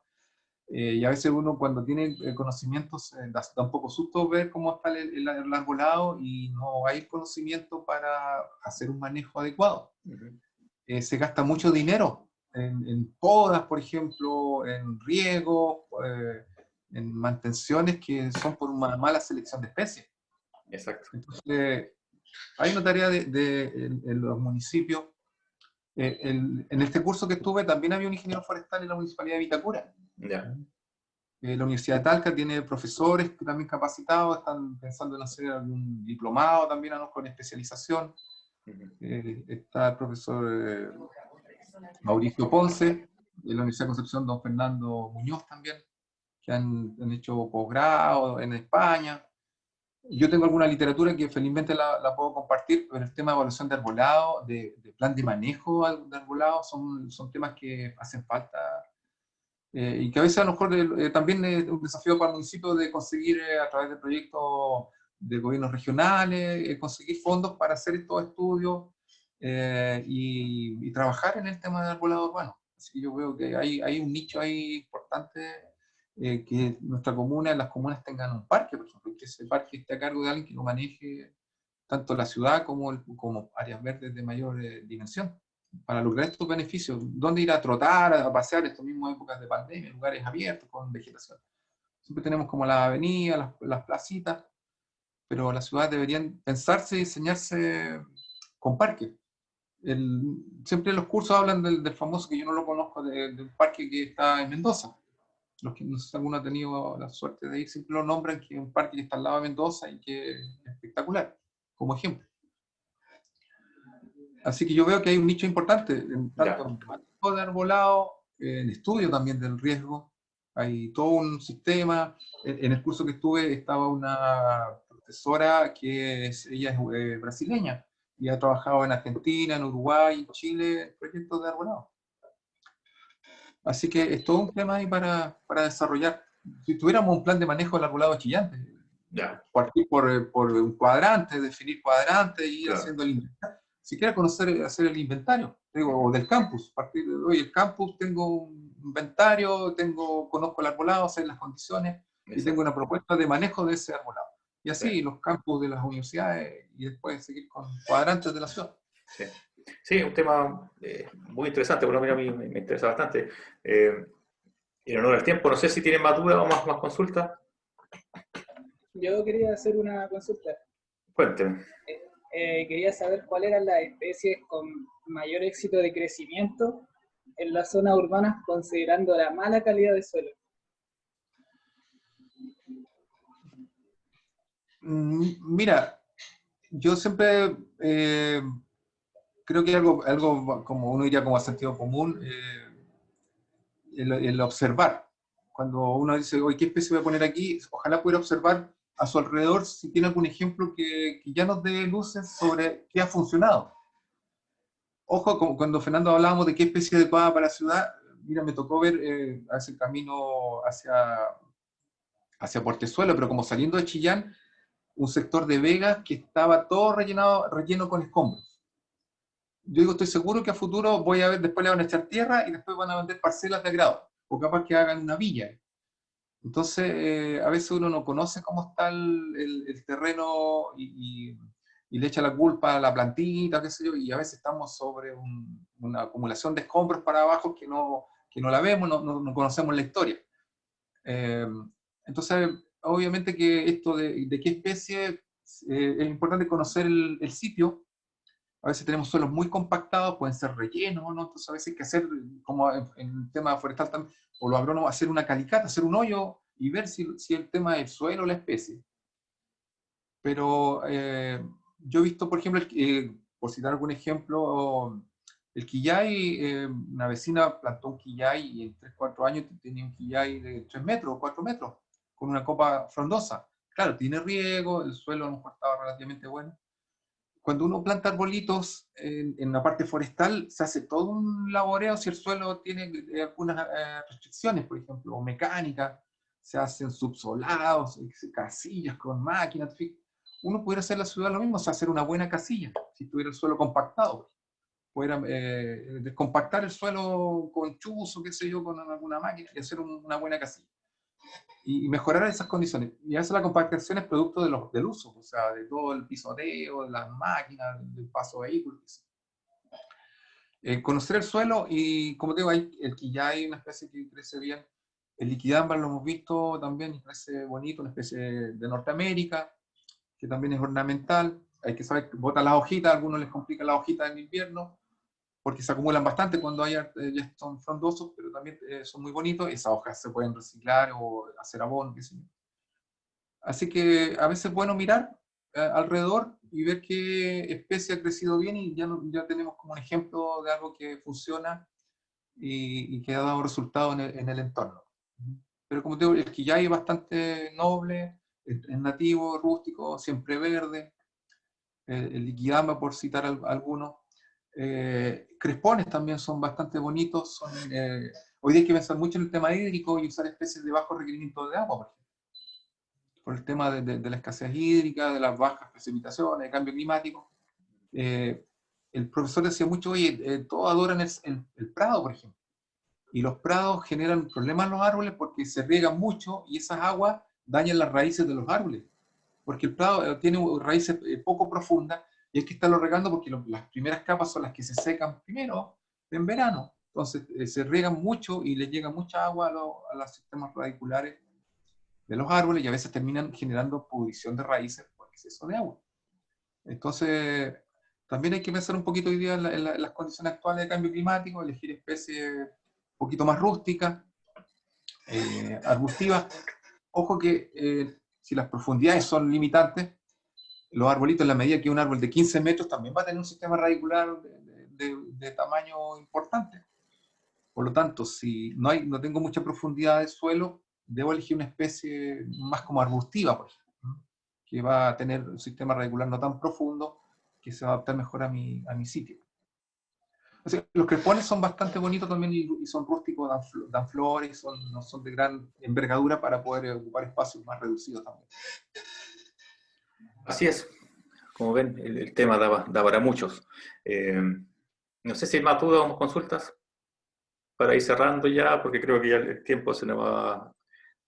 Y a veces uno, cuando tiene conocimientos, da un poco susto ver cómo está el arbolado y no hay conocimiento para hacer un manejo adecuado. Se gasta mucho dinero en podas, por ejemplo, en riego, en mantenciones que son por una mala selección de especies. Exacto. Entonces, hay una tarea en los municipios. En este curso que estuve también había un ingeniero forestal en la Municipalidad de Vitacura. Ya. La Universidad de Talca tiene profesores que también capacitados, están pensando en hacer algún diplomado también, ¿no?, con especialización. Está el profesor Mauricio Ponce, de la Universidad de Concepción, don Fernando Muñoz también, que han hecho posgrado en España. Yo tengo alguna literatura que felizmente la puedo compartir, pero el tema de evaluación de arbolado, de plan de manejo de arbolado, son temas que hacen falta. Y que a veces a lo mejor también es un desafío para el municipio de conseguir a través de proyectos de gobiernos regionales, conseguir fondos para hacer estos estudios y trabajar en el tema del arbolado urbano. Así que yo veo que hay un nicho ahí importante, que nuestra comuna, las comunas tengan un parque, por ejemplo, que ese parque esté a cargo de alguien que lo maneje tanto la ciudad como áreas verdes de mayor dimensión, para lograr estos beneficios. ¿Dónde ir a trotar, a pasear estas mismas épocas de pandemia, lugares abiertos con vegetación? Siempre tenemos como las avenidas, las placitas, pero las ciudades deberían pensarse y diseñarse con parques. Siempre los cursos hablan del famoso, que yo no lo conozco, del parque que está en Mendoza. Los que no sé si alguno ha tenido la suerte de ir, siempre lo nombran, que es un parque que está al lado de Mendoza y que es espectacular, como ejemplo. Así que yo veo que hay un nicho importante, Ya, tanto en manejo de arbolado, en estudio también del riesgo. Hay todo un sistema. En el curso que estuve estaba una profesora ella es brasileña y ha trabajado en Argentina, en Uruguay, en Chile, en proyectos de arbolado. Así que es todo un tema ahí para desarrollar. Si tuviéramos un plan de manejo del arbolado chillante, ya, partir por un cuadrante, definir cuadrantes y ir claro. haciendo el inventario. Si quiere conocer, hacer el inventario, digo, o del campus, partir de hoy el campus, tengo un inventario, conozco el arbolado, sé las condiciones y tengo Exacto. una propuesta de manejo de ese arbolado. Y Sí, así los campus de las universidades y después seguir con cuadrantes de la ciudad. sí. Sí, un tema muy interesante, por lo menos a mí me interesa bastante. En honor al tiempo, no sé si tienen más dudas o más consultas. Yo quería hacer una consulta. Cuéntenme. Quería saber cuáles eran las especies con mayor éxito de crecimiento en las zonas urbanas, considerando la mala calidad del suelo. Mira, yo siempre creo que algo como uno diría como a sentido común, el observar. Cuando uno dice, oye, ¿qué especie voy a poner aquí? Ojalá pudiera observar a su alrededor si tiene algún ejemplo que ya nos dé luces sobre qué ha funcionado. Ojo, cuando Fernando hablábamos de qué especie adecuada para la ciudad, mira, me tocó ver hacia el camino hacia Portezuelo, pero como saliendo de Chillán, un sector de Vegas que estaba todo relleno con escombros. Yo digo, estoy seguro que a futuro voy a ver, después le van a echar tierra y después van a vender parcelas de agrado, o capaz que hagan una villa. Entonces, a veces uno no conoce cómo está el terreno y le echa la culpa a la plantita, qué sé yo, y a veces estamos sobre una acumulación de escombros para abajo que no la vemos, no conocemos la historia. Eh, entonces, obviamente que esto de qué especie, es importante conocer el sitio. A veces tenemos suelos muy compactados, pueden ser rellenos, ¿no? Entonces a veces hay que hacer, como en el tema forestal también, o los agrónomos, hacer una calicata, hacer un hoyo y ver si el tema del suelo o la especie. Pero yo he visto, por ejemplo, por citar algún ejemplo, el quillay, una vecina plantó un quillay y en 3-4 años tenía un quillay de 3 metros o 4 metros, con una copa frondosa. Claro, tiene riego, el suelo a lo mejor estaba relativamente bueno. Cuando uno planta arbolitos en la parte forestal, se hace todo un laboreo si el suelo tiene algunas restricciones, por ejemplo, o mecánicas, se hacen subsolados, casillas con máquinas, en fin. Uno pudiera hacer en la ciudad lo mismo, o sea, hacer una buena casilla, si tuviera el suelo compactado. Pudiera descompactar el suelo con chuzo, qué sé yo, con alguna máquina y hacer una buena casilla. Y mejorar esas condiciones. Y a veces la compactación es producto del uso, o sea, de todo el pisoteo, de las máquinas, del paso de vehículos. Conocer el suelo y, como te digo, el quillay es una especie que crece bien. El liquidambar lo hemos visto también y crece bonito, una especie de Norteamérica, que también es ornamental. Hay que saber que bota las hojitas, a algunos les complica las hojitas en invierno, porque se acumulan bastante cuando ya son frondosos, pero también son muy bonitos. Esas hojas se pueden reciclar o hacer abono, qué sé yo. Así que a veces es bueno mirar alrededor y ver qué especie ha crecido bien y ya tenemos como un ejemplo de algo que funciona y que ha dado resultado en el entorno. Pero como te digo, el quillay es bastante noble, es nativo, rústico, siempre verde. El liquidama, por citar algunos. Crespones también son bastante bonitos. Hoy día hay que pensar mucho en el tema hídrico y usar especies de bajo requerimiento de agua, por ejemplo. Por el tema de la escasez hídrica, de las bajas precipitaciones, de cambio climático. El profesor decía mucho, oye, todos adoran el prado, por ejemplo. Y los prados generan problemas en los árboles porque se riegan mucho y esas aguas dañan las raíces de los árboles. Porque el prado tiene raíces poco profundas y hay que estarlo regando porque las primeras capas son las que se secan primero en verano. Entonces se riegan mucho y les llega mucha agua a los sistemas radiculares de los árboles y a veces terminan generando pudrición de raíces por exceso de agua. Entonces, también hay que pensar un poquito hoy día en las condiciones actuales de cambio climático, elegir especies un poquito más rústicas, arbustivas. Ojo que si las profundidades son limitantes, los arbolitos, en la medida que un árbol de 15 metros también va a tener un sistema radicular de tamaño importante. Por lo tanto, si no tengo mucha profundidad de suelo, debo elegir una especie más como arbustiva, por ejemplo, ¿no? Que va a tener un sistema radicular no tan profundo, que se va a adaptar mejor a mi sitio. O sea, los crepones son bastante bonitos también y son rústicos, dan flores, no son de gran envergadura para poder ocupar espacios más reducidos también. Así es. Como ven, el tema da para muchos. No sé si hay más dudas o consultas para ir cerrando ya, porque creo que ya el tiempo se nos va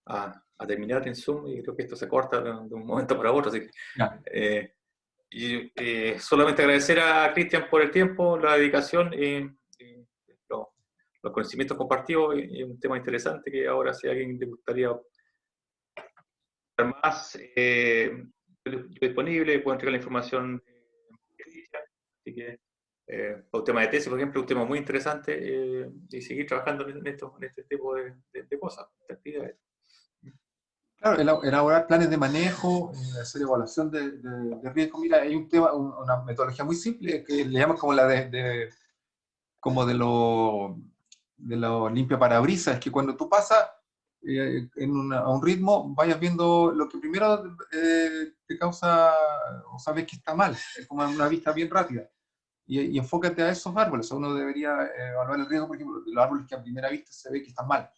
a terminar en Zoom y creo que esto se corta de un momento para otro. Así que, solamente agradecer a Cristian por el tiempo, la dedicación y los conocimientos compartidos. Y un tema interesante que ahora, si a alguien le gustaría más, yo disponible, puedo entregar la información de Cristian. Así que, el tema de tesis, por ejemplo, es un tema muy interesante y seguir trabajando en este tipo de cosas, de actividades. Claro, elaborar planes de manejo, hacer evaluación de riesgo. Mira, hay un tema, una metodología muy simple que le llamamos como la como de lo limpia parabrisas, es que cuando tú pasas a un ritmo, vayas viendo lo que primero te causa, o sabes que está mal, es como una vista bien rápida. Y enfócate a esos árboles. O sea, uno debería evaluar el riesgo, por ejemplo, de los árboles que a primera vista se ve que están mal.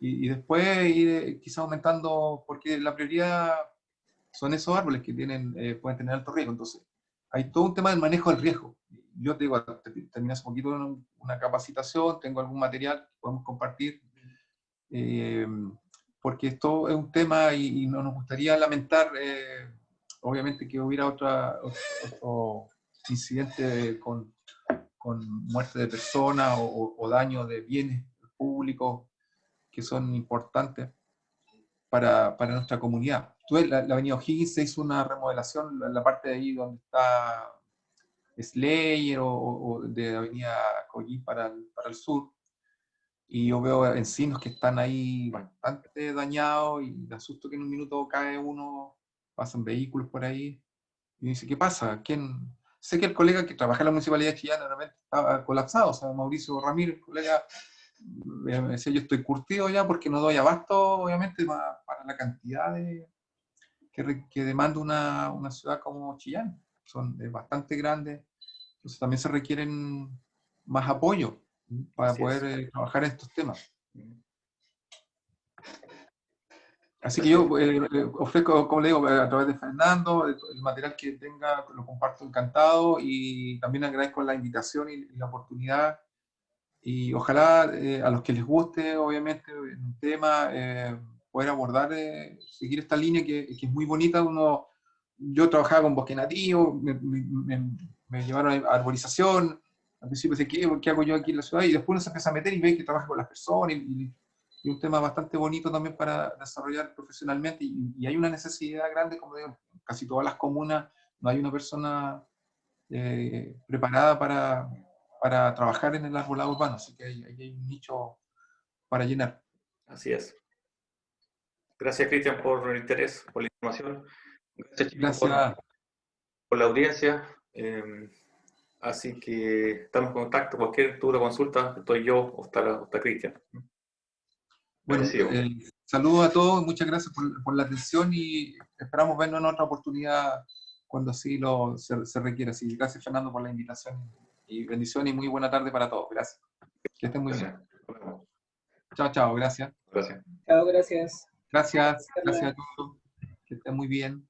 Y después ir quizás aumentando, porque la prioridad son esos árboles que pueden tener alto riesgo. Entonces, hay todo un tema del manejo del riesgo. Yo te digo, terminé hace poquito una capacitación, tengo algún material que podemos compartir, porque esto es un tema y no nos gustaría lamentar, obviamente, que hubiera otro incidente con muerte de personas o daño de bienes públicos que son importantes para nuestra comunidad. La avenida O'Higgins se hizo una remodelación, la parte de ahí donde está Slayer o de avenida Collín para el sur, y yo veo encinos que están ahí bastante dañados y me asusto que en un minuto cae uno, pasan vehículos por ahí, y dice, ¿qué pasa? Sé que el colega que trabaja en la Municipalidad de Chillán realmente estaba colapsado, o sea, Mauricio Ramírez, colega, me decía, yo estoy curtido ya porque no doy abasto, obviamente, para la cantidad que demanda una ciudad como Chillán. Son bastante grandes, entonces también se requieren más apoyo para poder trabajar estos temas. Así que yo ofrezco, como le digo, a través de Fernando, el material que tenga, lo comparto encantado, y también agradezco la invitación y la oportunidad. Y ojalá a los que les guste, obviamente, un tema, poder abordar, seguir esta línea que es muy bonita. Yo trabajaba con bosque nativo, me llevaron a arborización, al principio decía, ¿qué hago yo aquí en la ciudad? Y después uno se empieza a meter y ve que trabaja con las personas, y un tema bastante bonito también para desarrollar profesionalmente, y hay una necesidad grande, como digo, en casi todas las comunas no hay una persona preparada para trabajar en el arbolado urbano, así que ahí hay un nicho para llenar. Así es. Gracias, Cristian, por el interés, por la información. Gracias, chicos, por la audiencia. Así que estamos en contacto. Cualquier duda o consulta, estoy yo o está Cristian. Bueno, saludos a todos, muchas gracias por la atención y esperamos vernos en otra oportunidad cuando así se requiera. Así, gracias, Fernando, por la invitación y bendiciones y muy buena tarde para todos. Gracias. Que estén muy bien. Chao, chao, gracias. Gracias. Chao, gracias. Gracias a todos. Que estén muy bien.